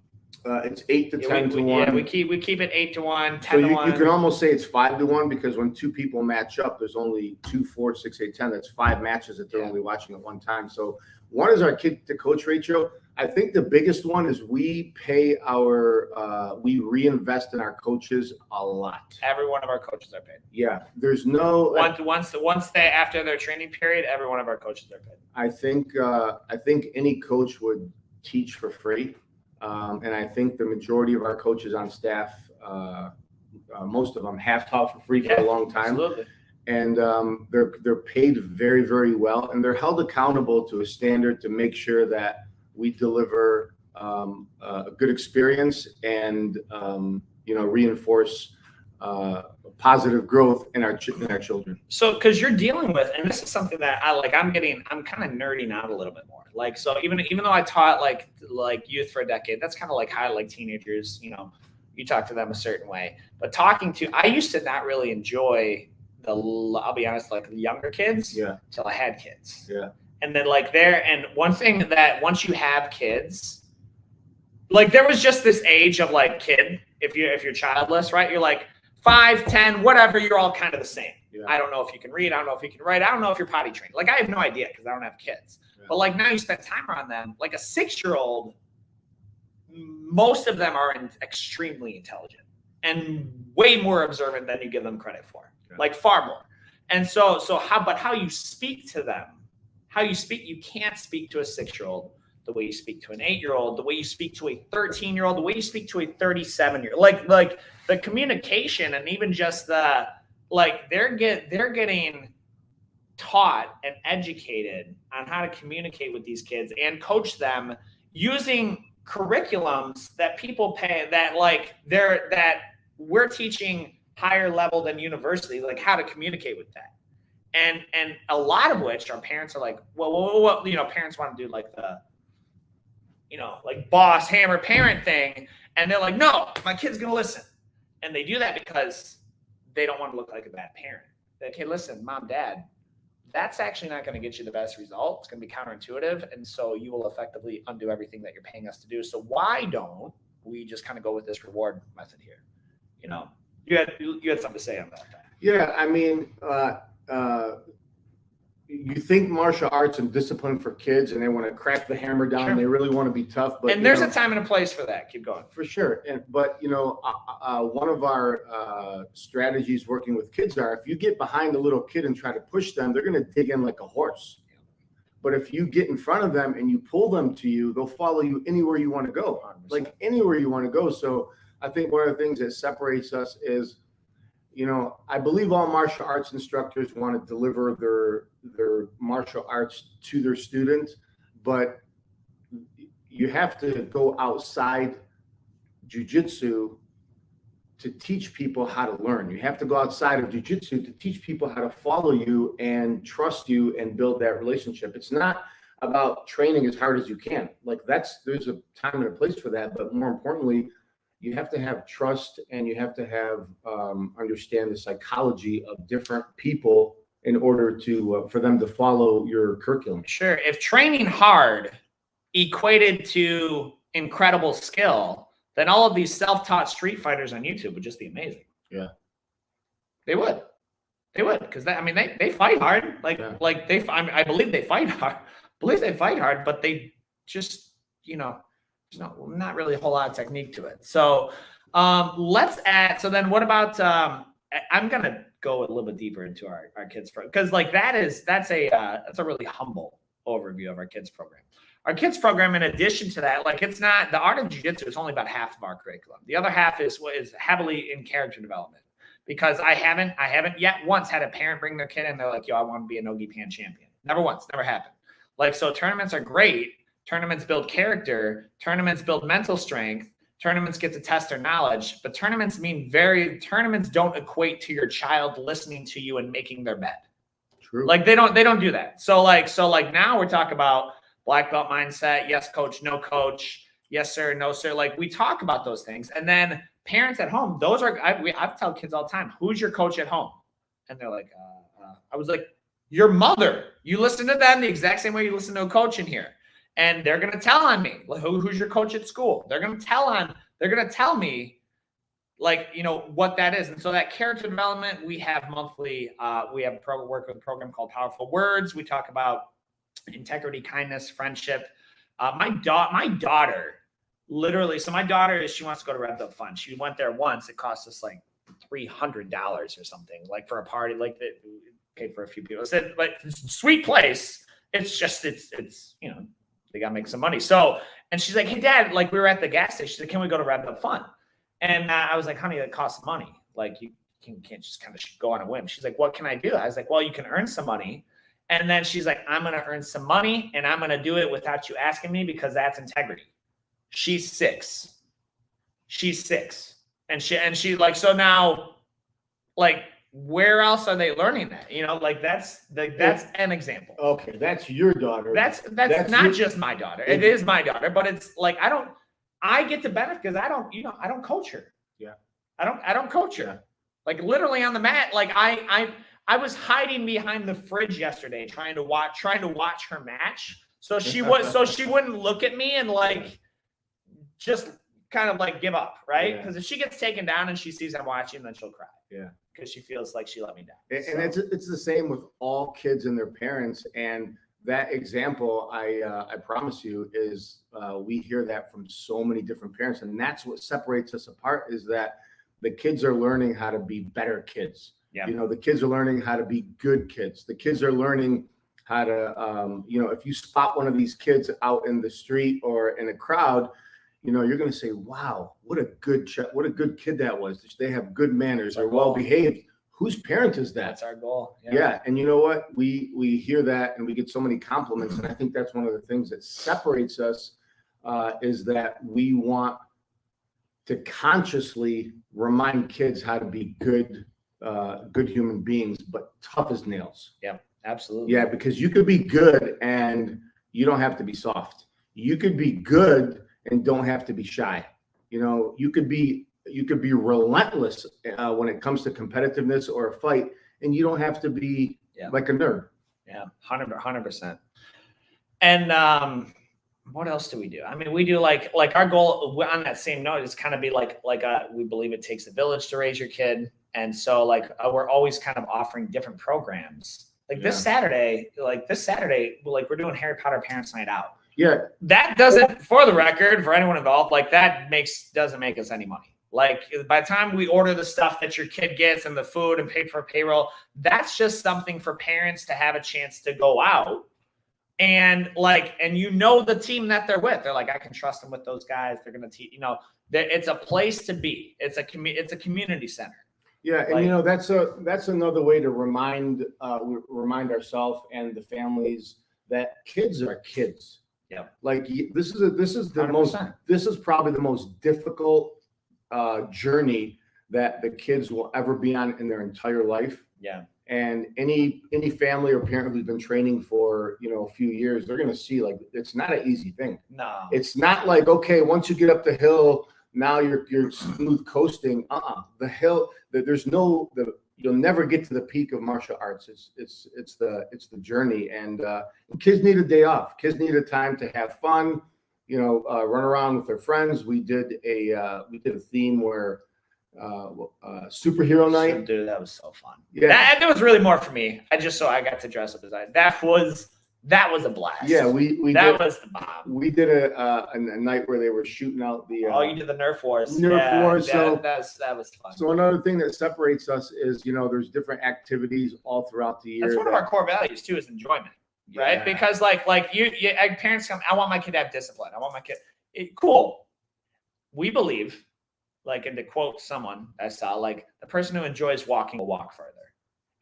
It's 8 to 10 to 1. Yeah, we keep it 8 to 1, 10 to 1. You can almost say it's 5 to 1, because when 2 people match up, there's only 2, 4, 6, 8, 10. That's 5 matches that they're only watching at one time. So one is our kid to coach ratio. I think the biggest one is we reinvest in our coaches a lot. Every one of our coaches are paid. Yeah, there's no once they after their training period, every one of our coaches are paid. I think any coach would teach for free. And I think the majority of our coaches on staff, most of them have taught for free for a long time. Absolutely. And they're paid very, very well, and they're held accountable to a standard to make sure that we deliver a good experience and reinforce positive growth in our children. So, because you're dealing with, and this is something that I'm kind of nerding out a little bit more. Like, so even though I taught like youth for a decade, that's kind of like how like teenagers, you know, you talk to them a certain way. But I used to not really enjoy I'll be honest, like the younger kids, till I had kids. Yeah. And then and one thing that once you have kids, like there was just this age of like kid, if you're childless, right? You're like, 5, 10, whatever, you're all kind of the same. Yeah. I don't know if you can read. I don't know if you can write. I don't know if you're potty trained. Like, I have no idea because I don't have kids. Yeah. But like now you spend time around them. Like a 6-year-old, most of them are extremely intelligent and way more observant than you give them credit for. Yeah. Like far more. And so how you speak to them, you can't speak to a 6-year-old the way you speak to an 8-year-old, the way you speak to a 13-year-old, the way you speak to a 37-year-old. Like the communication and even just the, like they're getting taught and educated on how to communicate with these kids and coach them using curriculums that people pay, that we're teaching higher level than university, like how to communicate with that. And a lot of which our parents are like, well, parents want to do like the, like boss hammer parent thing. And they're like, no, my kid's going to listen. And they do that because they don't want to look like a bad parent. They're like, hey, listen, mom, dad, that's actually not going to get you the best result. It's going to be counterintuitive. And so you will effectively undo everything that you're paying us to do. So why don't we just kind of go with this reward method here? You had something to say on that. Yeah. I mean, you think martial arts and discipline for kids and they want to crack the hammer down. Sure. They really want to be tough, but there's a time and a place for that. Keep going. For sure. But one of our strategies working with kids are, if you get behind a little kid and try to push them, they're going to dig in like a horse. But if you get in front of them and you pull them to you, they'll follow you anywhere you want to go, 100%. Like anywhere you want to go. So I think one of the things that separates us is, I believe all martial arts instructors want to deliver their martial arts to their students, but you have to go outside Jiu-Jitsu to teach people how to learn. You have to go outside of Jiu-Jitsu to teach people how to follow you and trust you and build that relationship. It's not about training as hard as you can. Like there's a time and a place for that, but more importantly, you have to have trust and you have to have understand the psychology of different people in order to for them to follow your curriculum. Sure. If training hard equated to incredible skill, then all of these self-taught street fighters on YouTube would just be amazing. Yeah, they would, because they fight hard. I believe they fight hard. But they just not really a whole lot of technique to it. So let's add. So then what about? I'm gonna go a little bit deeper into our kids program, because like that's a really humble overview of our kids program. Our kids program, in addition to that, like it's not the art of jiu-jitsu is only about half of our curriculum. The other half is heavily in character development, because I haven't yet once had a parent bring their kid in. They're like, yo, I want to be a no-gi pan champion. Never once, never happened. Like, so tournaments are great. Tournaments build character. Tournaments build mental strength. Tournaments get to test their knowledge, but tournaments don't equate to your child listening to you and making their bed. True. Like they don't do that. So now we're talking about black belt mindset. Yes, coach, no coach. Yes, sir, no, sir. Like we talk about those things. And then parents at home, I tell kids all the time, who's your coach at home? And they're like, I was like, your mother. You listen to them the exact same way you listen to a coach in here. And they're going to tell on me, like, who's your coach at school? They're going to tell me, like, what that is. And so that character development, we have monthly, we have work with a program called Powerful Words. We talk about integrity, kindness, friendship. My daughter, literally, so my daughter she wants to go to Red Belt Fun. She went there once. It cost us like $300 or something, like for a party, like that paid for a few people. I said, like, sweet place. It's just, it's they got to make some money. So, and she's like, hey, Dad, like we were at the gas station. She's like, can we go to Red Belt Fun? And I was like, honey, that costs money. Like you can't just kind of go on a whim. She's like, what can I do? I was like, well, you can earn some money. And then she's like, I'm going to earn some money and I'm going to do it without you asking me, because that's integrity. She's 6. And she like, so now, like, where else are they learning that? Like that's an example. Okay, that's your daughter. That's not just my daughter. It is my daughter, but it's like I get to benefit because I don't coach her. Yeah. I don't coach her. Yeah. Like literally on the mat. Like I was hiding behind the fridge yesterday trying to watch her match. So she wouldn't look at me and like just kind of like give up, right? Yeah. Because if she gets taken down and she sees I'm watching, then she'll cry. Yeah. Because she feels like she let me down. And it's the same with all kids and their parents. And that example, I promise you, is we hear that from so many different parents, and that's what separates us apart. Is that the kids are learning how to be better kids. Yeah. You know, the kids are learning how to be good kids. The kids are learning how to, you know, if you spot one of these kids out in the street or in a crowd, you know, you're going to say, wow, what a good kid that was. They have good manners, they're well behaved. Whose parent is that? That's our goal. Yeah. And you know what? We hear that and we get so many compliments. And I think that's one of the things that separates us, is that we want to consciously remind kids how to be good human beings, but tough as nails. Yeah, absolutely. Yeah, because you could be good and you don't have to be soft. You could be good and don't have to be shy. You know, you could be relentless when it comes to competitiveness or a fight, and you don't have to be like a nerd. Yeah, 100%. And what else do we do? I mean, we do like our goal on that same note is kind of be like we believe it takes a village to raise your kid, and so we're always kind of offering different programs. Like this Saturday, we're doing Harry Potter Parents Night Out. Yeah, that doesn't, for the record, for anyone involved, like that doesn't make us any money. Like by the time we order the stuff that your kid gets and the food and pay for payroll, that's just something for parents to have a chance to go out and you know the team that they're with. They're like, I can trust them with those guys. They're going to teach. You know, it's a place to be. It's a community center. Yeah, and you know that's another way to remind ourselves and the families that kids are kids. Yeah, like this is probably the most difficult journey that the kids will ever be on in their entire life. Yeah, and any family or parent who's been training for a few years, they're going to see like it's not an easy thing. No, it's not like, okay, once you get up the hill, now you're smooth coasting. The hill, you'll never get to the peak of martial arts. It's the journey, and kids need a day off. Kids need a time to have fun, run around with their friends. We did a theme where superhero night. Dude, that was so fun. Yeah, that was really more for me. I got to dress up as that was a blast. Yeah, was the bomb. We did a night where they were shooting out the. You did the Nerf Wars. Wars. So that was fun. So another thing that separates us is there's different activities all throughout the year. That's one of our core values too, is enjoyment, right? Because like parents come, I want my kid to have discipline. I want my kid. Cool. We believe, and to quote someone I saw, the person who enjoys walking will walk further.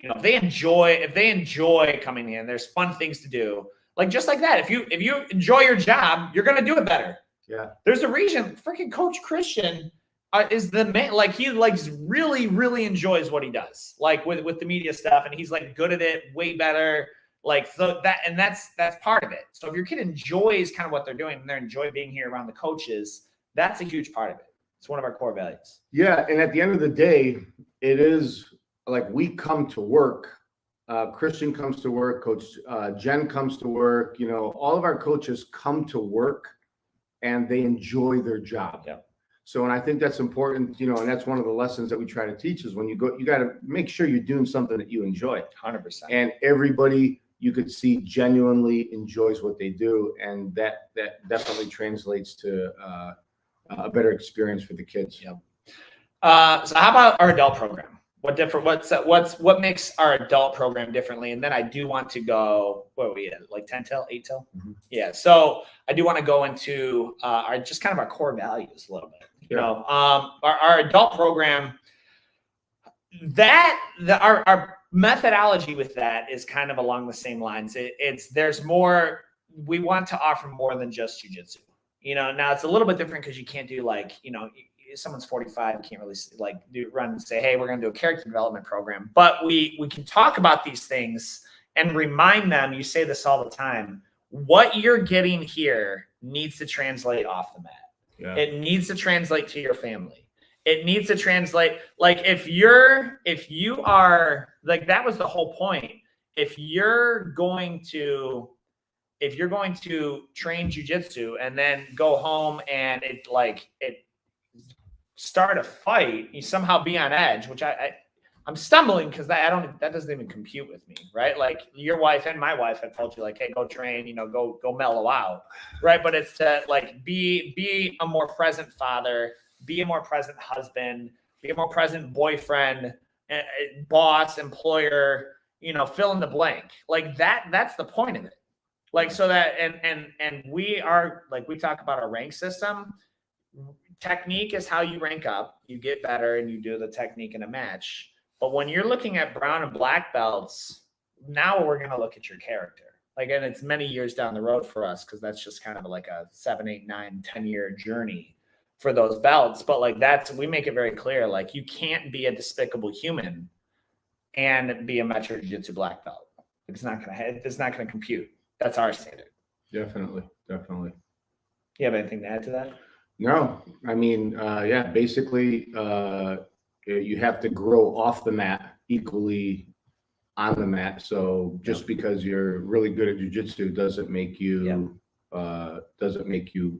If they enjoy coming in, there's fun things to do. Just like that. If you enjoy your job, you're gonna do it better. Yeah. There's a reason. Freaking Coach Christian is the man. He really, really enjoys what he does. With the media stuff, and he's good at it, way better. That's part of it. So if your kid enjoys kind of what they're doing and they enjoy being here around the coaches, that's a huge part of it. It's one of our core values. Yeah, and at the end of the day, it is. We come to work, Christian comes to work, Coach Jen comes to work, all of our coaches come to work and they enjoy their job. Yeah. So, and I think that's important, and that's one of the lessons that we try to teach is when you go, you got to make sure you're doing something that you enjoy. 100%. And everybody you could see genuinely enjoys what they do. And that definitely translates to a better experience for the kids. Yeah. So how about our adult program? What makes our adult program differently? And then I do want to go, what are we at? 10 till, 8 till? Mm-hmm. Yeah. So I do want to go into our just kind of our core values a little bit. Our adult program, our methodology with that is kind of along the same lines. There's more, we want to offer more than just jiu-jitsu. Now it's a little bit different because you can't do someone's 45, you can't really run and say, hey, we're going to do a character development program. But we can talk about these things and remind them, you say this all the time, what you're getting here needs to translate off the mat. Yeah. It needs to translate to your family. It needs to translate. If you are that was the whole point. If you're going to train jiu-jitsu and then go home and start a fight, you somehow be on edge, which I'm stumbling because that doesn't even compute with me, right? Like your wife and my wife have told you like, hey, go train, you know, go mellow out, right? But it's to like be a more present father, be a more present husband, be a more present boyfriend, boss, employer, you know, fill in the blank. Like that's the point of it. Like so that and we are like we talk about our rank system. Technique is how you rank up. You get better and you do the technique in a match. But when you're looking at brown and black belts, now we're going to look at your character. Like, and it's many years down the road for us because that's just kind of like a 7, 8, 9, 10-year journey for those belts. But like we make it very clear, like you can't be a despicable human and be a Metro Jiu-Jitsu black belt. It's not going to compute. That's our standard. Definitely. You have anything to add to that? No, I mean, yeah, basically, you have to grow off the mat equally on the mat. So just because you're really good at jiu-jitsu doesn't make you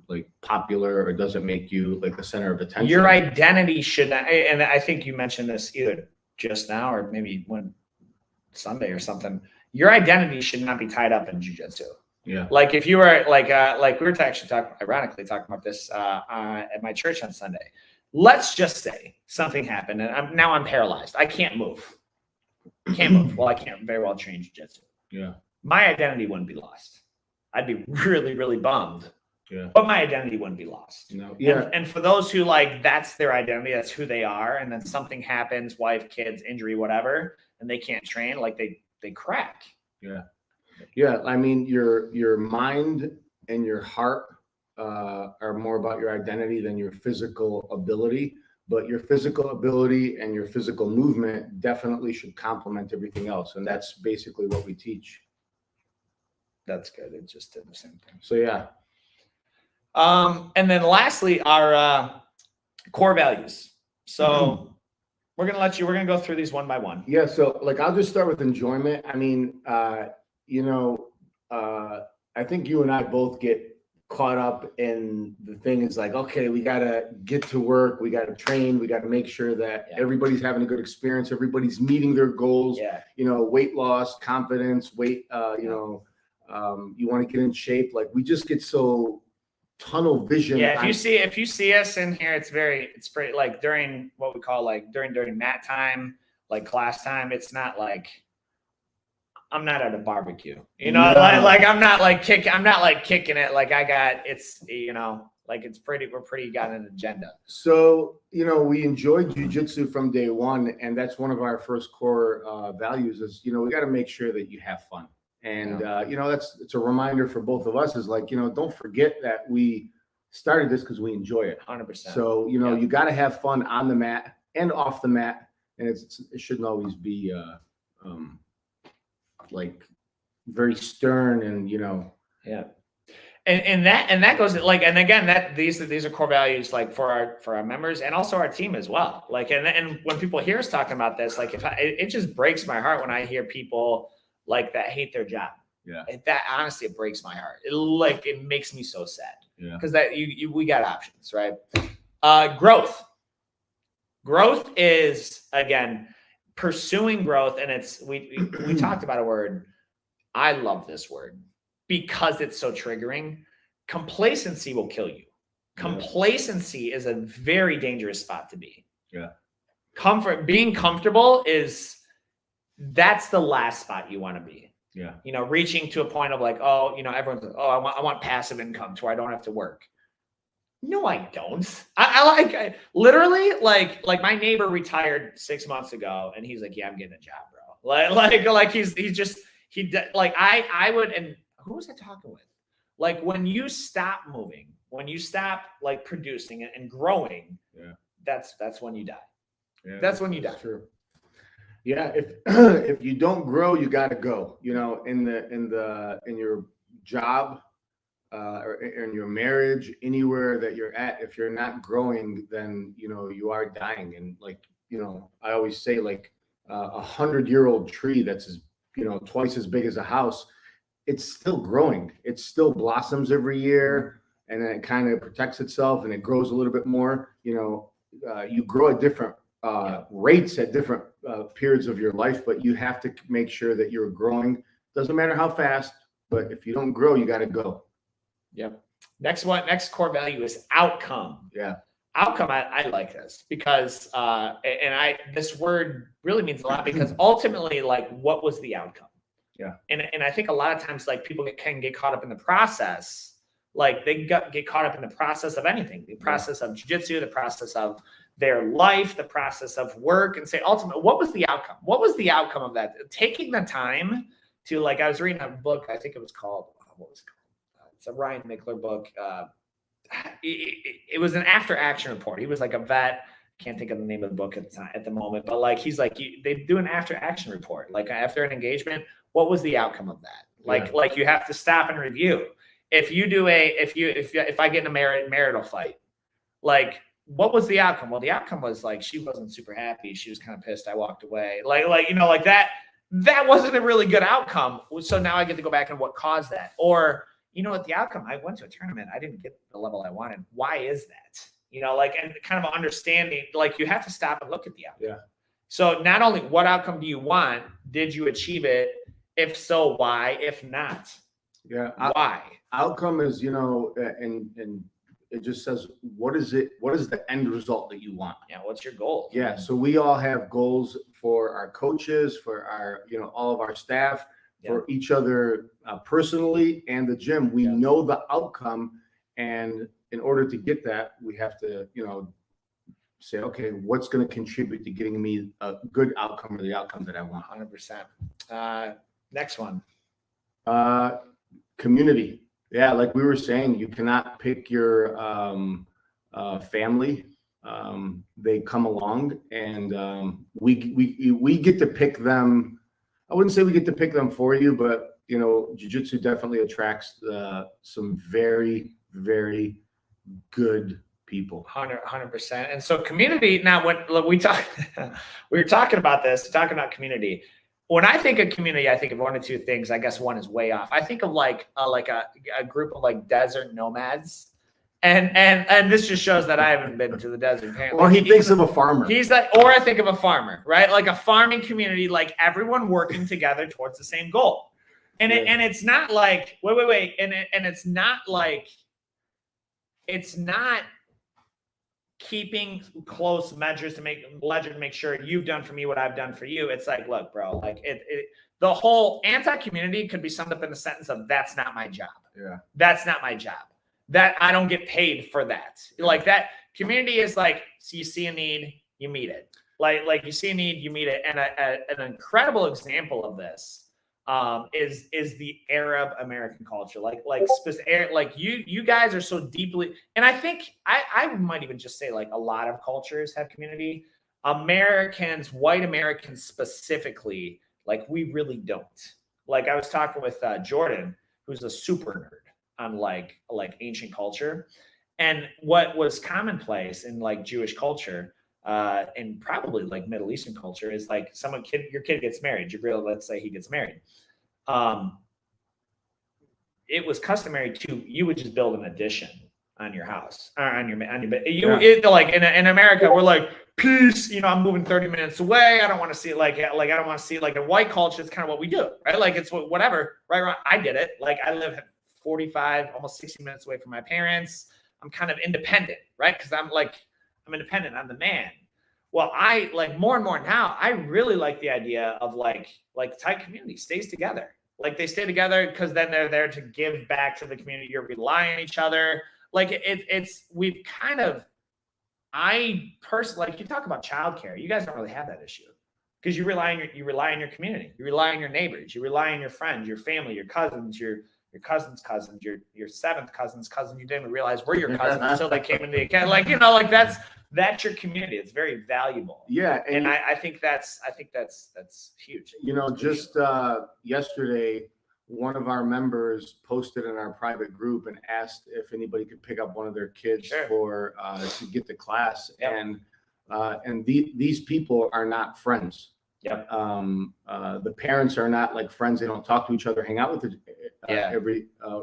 like popular or doesn't make you like the center of attention. Your identity should not, and I think you mentioned this either just now or maybe when Sunday or something. Your identity should not be tied up in jiu-jitsu. Yeah. Like if you were like we were actually ironically talking about this at my church on Sunday. Let's just say something happened and I'm paralyzed. I can't move. Can't move. Well, I can't very well train jiu-jitsu. Yeah. My identity wouldn't be lost. I'd be really, really bummed. Yeah. But my identity wouldn't be lost. No. Yeah. And for those who like that's their identity, that's who they are, and then something happens, wife, kids, injury, whatever, and they can't train, like they crack. Yeah. Yeah, I mean, your mind and your heart are more about your identity than your physical ability. But your physical ability and your physical movement definitely should complement everything else, and that's basically what we teach. That's good. It just did the same thing. So yeah. And then lastly, our core values. So we're gonna go through these one by one. Yeah. So like, I'll just start with enjoyment. I mean, I think you and I both get caught up in the thing is like, okay, we got to get to work. We got to train. We got to make sure that everybody's having a good experience. Everybody's meeting their goals, you know, weight loss, confidence, weight, you want to get in shape. Like we just get so tunnel vision. Yeah. If you see us in here, it's pretty like during what we call like during mat time, like class time. It's not like, I'm not at a barbecue, you know, like I'm not like kicking it. Like we're pretty got an agenda. So, you know, we enjoyed jiu-jitsu from day one. And that's one of our first core values is, you know, we got to make sure that you have fun. And, you know, it's a reminder for both of us is like, you know, don't forget that we started this because we enjoy it. 100%. So, you know, you got to have fun on the mat and off the mat. And it shouldn't always be, like very stern and, you know, and that goes like, and again, these are core values like for our members and also our team as well. Like, and when people hear us talking about this, like it just breaks my heart when I hear people like that hate their job. Yeah. That honestly, it breaks my heart. It makes me so sad. Yeah. Because we got options, right? Growth is again, pursuing growth, and we talked about a word. I love this word because it's so triggering. Complacency will kill you. Complacency is a very dangerous spot to be. Yeah. Being comfortable that's the last spot you want to be. Yeah. You know, reaching to a point of like, oh, you know, everyone's like, oh, I want passive income to where I don't have to work. No, I don't. I literally like my neighbor retired 6 months ago, and he's like, "Yeah, I'm getting a job, bro." I would. And who was I talking with? Like when you stop moving, when you stop like producing and growing, that's when you die. Yeah, that's when you die. True. Yeah, if you don't grow, you got to go. You know, in your job. Or in your marriage, anywhere that you're at, if you're not growing, then, you know, you are dying. And like, you know, I always say like 100-year-old tree that's twice as big as a house, it's still growing. It still blossoms every year, and then it kind of protects itself and it grows a little bit more. You know, you grow at different rates at different periods of your life, but you have to make sure that you're growing. Doesn't matter how fast, but if you don't grow, you got to go. Yep. Next core value is outcome. Yeah. Outcome. I like this because, this word really means a lot because ultimately, like, what was the outcome? Yeah. And I think a lot of times, like, people can get caught up in the process. Like, they get caught up in the process of anything, the process of jiu-jitsu, the process of their life, the process of work, and say, ultimately, what was the outcome? What was the outcome of that? Taking the time to, like, I was reading a book, I think it was called, what was it called? It's a Ryan Michler book. It was an after action report. He was like a vet. Can't think of the name of the book at the moment, but like, he's like, they do an after action report. Like, after an engagement, what was the outcome of that? Like you have to stop and review. If I get in a marital fight, like, what was the outcome? Well, the outcome was like, she wasn't super happy. She was kind of pissed. I walked away. Like, like that wasn't a really good outcome. So now I get to go back and what caused that? Or, you know what, the outcome, I went to a tournament. I didn't get the level I wanted. Why is that? Like, and kind of understanding, like, you have to stop and look at the outcome. Yeah. So not only what outcome do you want? Did you achieve it? If so, why? If not, why? Outcome is, and it just says, what is it? What is the end result that you want? Yeah. What's your goal? Yeah. So we all have goals for our coaches, for our, all of our staff, for each other personally, and the gym. We know the outcome, and in order to get that, we have to, say, okay, what's going to contribute to getting me a good outcome or the outcome that I want? 100%. Next one. Community. Yeah, like we were saying, you cannot pick your family. They come along, and we get to pick them. I wouldn't say we get to pick them for you, but jiu-jitsu definitely attracts some very, very good people. 100%. And so community. Now, when we were talking about community. When I think of community, I think of one of two things. I guess one is way off. I think of like a group of like desert nomads. And this just shows that I haven't been to the desert. Apparently. Or he thinks of a farmer. He's like, or I think of a farmer, right? Like a farming community, like everyone working together towards the same goal. And it's not like, wait. And it's not like, it's not keeping close measures to make sure you've done for me what I've done for you. It's like, look, bro, like the whole anti-community could be summed up in the sentence of, that's not my job. Yeah. That's not my job. That I don't get paid for that. Like, that community is like, so you see a need, you meet it. Like you see a need, you meet it. And an incredible example of this is the Arab American culture. Like you guys are so deeply, and I think I might even just say, like, a lot of cultures have community. Americans, white Americans specifically, like, we really don't. Like, I was talking with Jordan, who's a super nerd on like ancient culture, and what was commonplace in like Jewish culture and probably like Middle Eastern culture is like your kid gets married. Jabril, let's say he gets married. It was customary you would just build an addition on your house or on your bed. Like in America, we're like, peace, I'm moving 30 minutes away. I don't want to see it like I don't want to see it like in white culture. It's kind of what we do, right? Like, it's whatever, right? I did it. Like, I live 45, almost 60 minutes away from my parents. I'm kind of independent, right? Because I'm independent. I'm the man. Well, I like more and more now, I really like the idea of like tight community stays together. Like, they stay together because then they're there to give back to the community. You're relying on each other. Like, we've kind of, I personally, like, you talk about childcare, you guys don't really have that issue because you rely on your community. You rely on your neighbors. You rely on your friends, your family, your cousins, your cousin's cousins, your seventh cousin's cousin. You didn't even realize we're your cousins until they came into the account. Like, like that's your community. It's very valuable. Yeah. And I think that's huge. Just yesterday, one of our members posted in our private group and asked if anybody could pick up one of their kids for to get to class. Yep. And these people are not friends. Yep. The parents are not like friends. They don't talk to each other, hang out with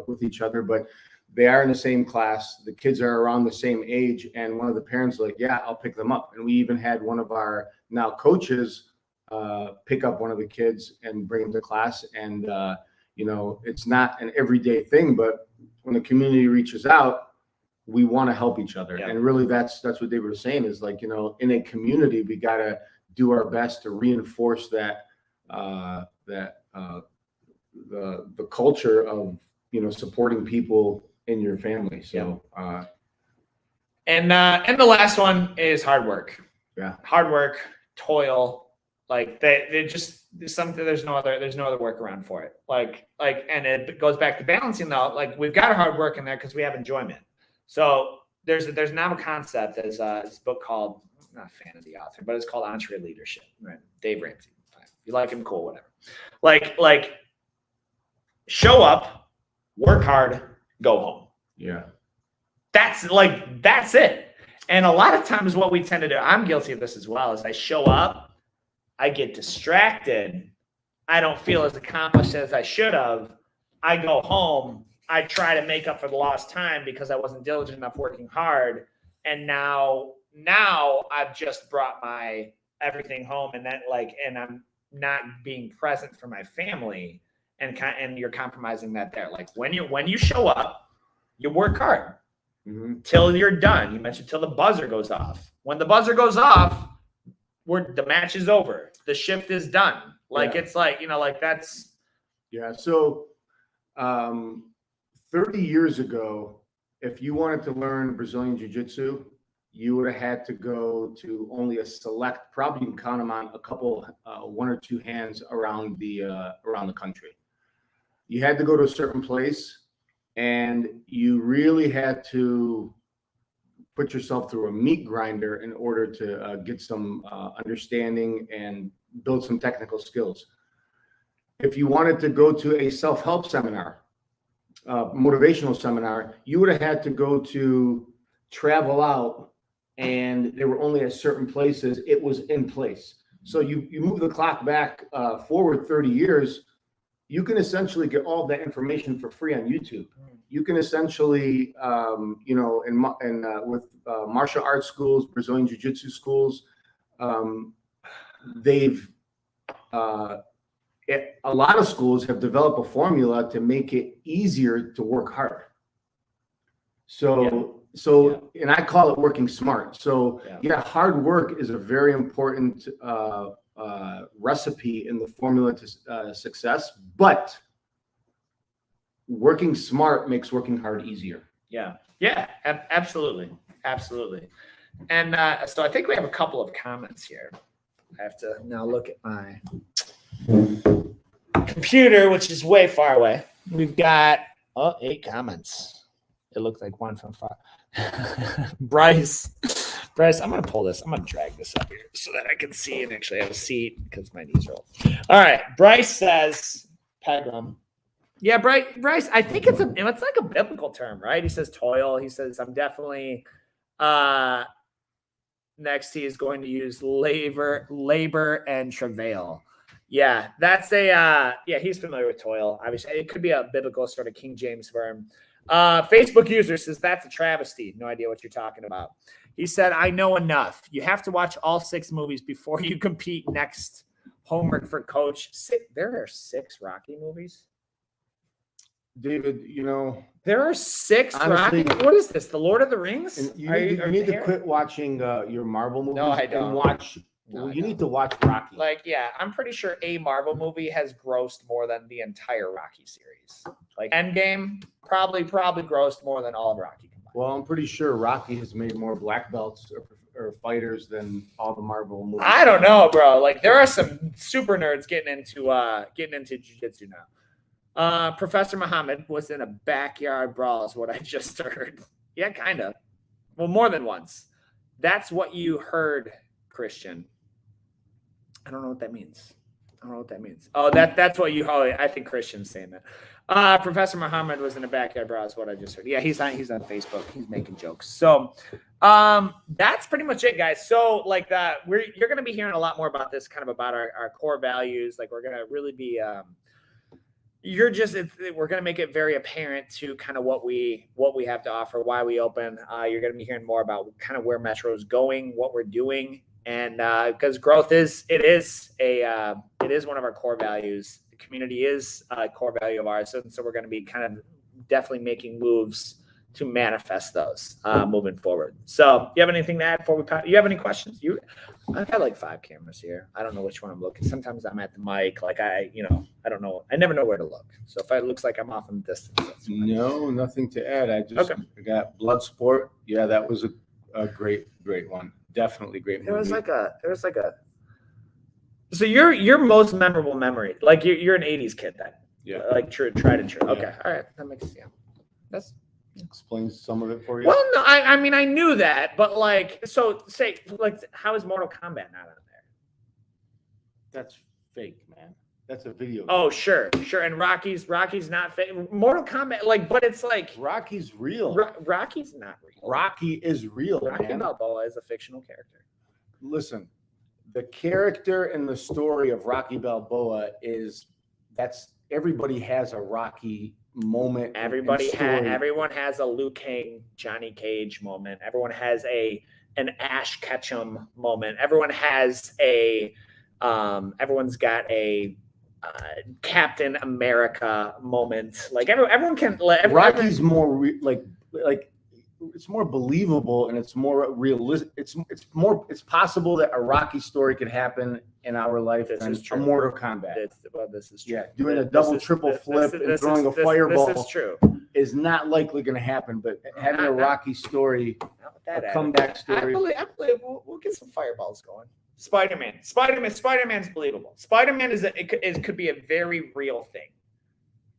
with each other, but they are in the same class. The kids are around the same age. And one of the parents was like, yeah, I'll pick them up. And we even had one of our now coaches pick up one of the kids and bring them to class. And, you know, it's not an everyday thing, but when the community reaches out, we want to help each other. And really that's what they were saying is like, you know, in a community, we got to do our best to reinforce that, the culture of, you know, supporting people in your family. So, and the last one is hard work. Yeah. Hard work, toil, like they just something, there's no other workaround for it. Like, and it goes back to balancing though. Like we've got hard work in there because we have enjoyment. So there's now a concept as this book called, I'm not a fan of the author, but it's called EntreLeadership, right? Dave Ramsey. If you like him, cool, whatever. Like show up, work hard, go home. Yeah. That's it. And a lot of times what we tend to do, I'm guilty of this as well, is I show up, I get distracted, I don't feel as accomplished as I should have. I go home, I try to make up for the lost time because I wasn't diligent enough working hard. And now I've just brought my everything home, and I'm not being present for my family, and you're compromising that there. Like when you show up, you work hard till you're done. You mentioned till the buzzer goes off. When the buzzer goes off, the match is over. The shift is done. Like it's like, you know, like that's. Yeah. So 30 years ago, if you wanted to learn Brazilian Jiu-Jitsu, you would have had to go to only a select, probably you can count them on a couple, one or two hands around the country. You had to go to a certain place, and you really had to put yourself through a meat grinder in order to get some understanding and build some technical skills. If you wanted to go to a self-help seminar, motivational seminar, you would have had to go to travel out, and they were only at certain places. It was in place. So you move the clock back forward 30 years, you can essentially get all that information for free on YouTube. You can essentially, you know, with martial arts schools, Brazilian Jiu-Jitsu schools, a lot of schools have developed a formula to make it easier to work hard. So, and I call it working smart. So hard work is a very important recipe in the formula to success, but working smart makes working hard easier. Absolutely. And so I think we have a couple of comments here. I have to now look at my computer, which is way far away. We've got 8 comments. It looks like one from 5. Bryce, I'm going to pull this. I'm going to drag this up here so that I can see and actually have a seat because my knees roll. All right. Bryce says, Pegram. Yeah, Bryce, I think it's like a biblical term, right? He says toil. He says, I'm definitely next he is going to use labor and travail. Yeah, that's he's familiar with toil. Obviously, it could be a biblical sort of King James verb. Facebook user says that's a travesty. No idea what you're talking about. He said, I know enough. You have to watch all 6 movies before you compete next. Homework for coach. There are 6 Rocky movies. David, you know, there are 6 honestly, Rocky. What is this? The Lord of the Rings? You need to quit watching your Marvel movies. No, I don't. And you need to watch Rocky. Like, I'm pretty sure a Marvel movie has grossed more than the entire Rocky series. Like Endgame probably grossed more than all of Rocky combined. Well, I'm pretty sure Rocky has made more black belts or fighters than all the Marvel movies. I don't know, bro. Like there are some super nerds getting into jiu-jitsu now. Professor Muhammad was in a backyard brawl is what I just heard. Yeah, kind of. Well, more than once. That's what you heard, Christian. I don't know what that means. Oh, that's what you. Oh, I think Christian's saying that. Professor Muhammad was in a backyard brawl is what I just heard. Yeah, he's on Facebook. He's making jokes. So, that's pretty much it, guys. So, like that, you're going to be hearing a lot more about this, kind of about our core values. Like we're going to really be we're going to make it very apparent to kind of what we have to offer, why we open. You're going to be hearing more about kind of where Metro is going, what we're doing. And because growth is one of our core values. The community is a core value of ours. So we're going to be kind of definitely making moves to manifest those moving forward. So you have anything to add before we you have any questions? I've got like 5 cameras here. I don't know which one I'm looking. Sometimes I'm at the mic. Like I don't know. I never know where to look. So if it looks like I'm off in the distance. No, nothing to add. I got Bloodsport. Yeah, that was a great one. Definitely great movie. There was like a. So your most memorable memory, like you're an 80s kid then. Yeah. Like tried and true. Okay. Yeah. All right. That makes sense. That's explains some of it for you. Well, no, I mean I knew that, but like, so say like, how is Mortal Kombat not on there? That's fake, man. That's a video game. Oh, sure, and Rocky's not fake. Mortal Kombat, like, but it's like Rocky's real. Rocky's not real. Rocky is real. Rocky Balboa is a fictional character. Listen, the character and the story of Rocky Balboa everybody has a Rocky moment. Everyone has a Liu Kang, Johnny Cage moment. Everyone has an Ash Ketchum moment. Everyone has everyone's got a Captain America moment. Like everyone can. Rocky's more like it's more believable and it's more realistic. It's possible that a Rocky story could happen in our life than a Mortal Kombat. This is true. Yeah, doing a triple flip and throwing a fireball. This is true. Is not likely going to happen, but having a Rocky story, a comeback story. I believe we'll get some fireballs going. Spider-Man's believable. Spider-Man it could be a very real thing.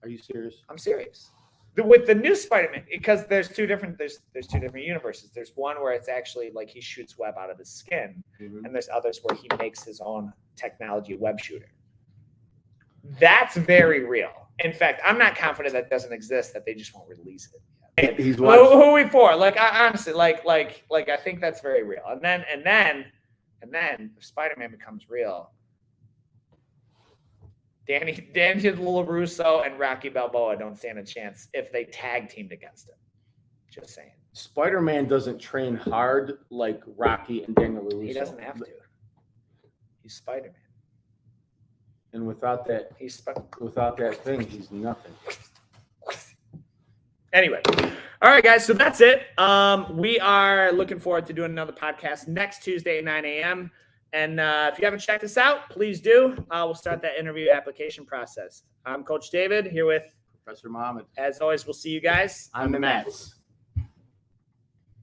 Are you serious? I'm serious. With the new Spider-Man, because there's two different universes. There's one where it's actually like he shoots web out of his skin, and there's others where he makes his own technology web shooter. That's very real. In fact, I'm not confident that doesn't exist, that they just won't release it. Who are we for? Like, I honestly, like I think that's very real. And then if Spider-Man becomes real, Danny LaRusso and Rocky Balboa don't stand a chance if they tag teamed against him. Just saying. Spider-Man doesn't train hard like Rocky and Daniel LaRusso. He doesn't have to. He's Spider-Man. And without that thing, he's nothing. Anyway, all right, guys. So that's it. We are looking forward to doing another podcast next Tuesday at 9 a.m. And if you haven't checked us out, please do. We'll start that interview application process. I'm Coach David here with Professor Mohammed. As always, we'll see you guys on the mats.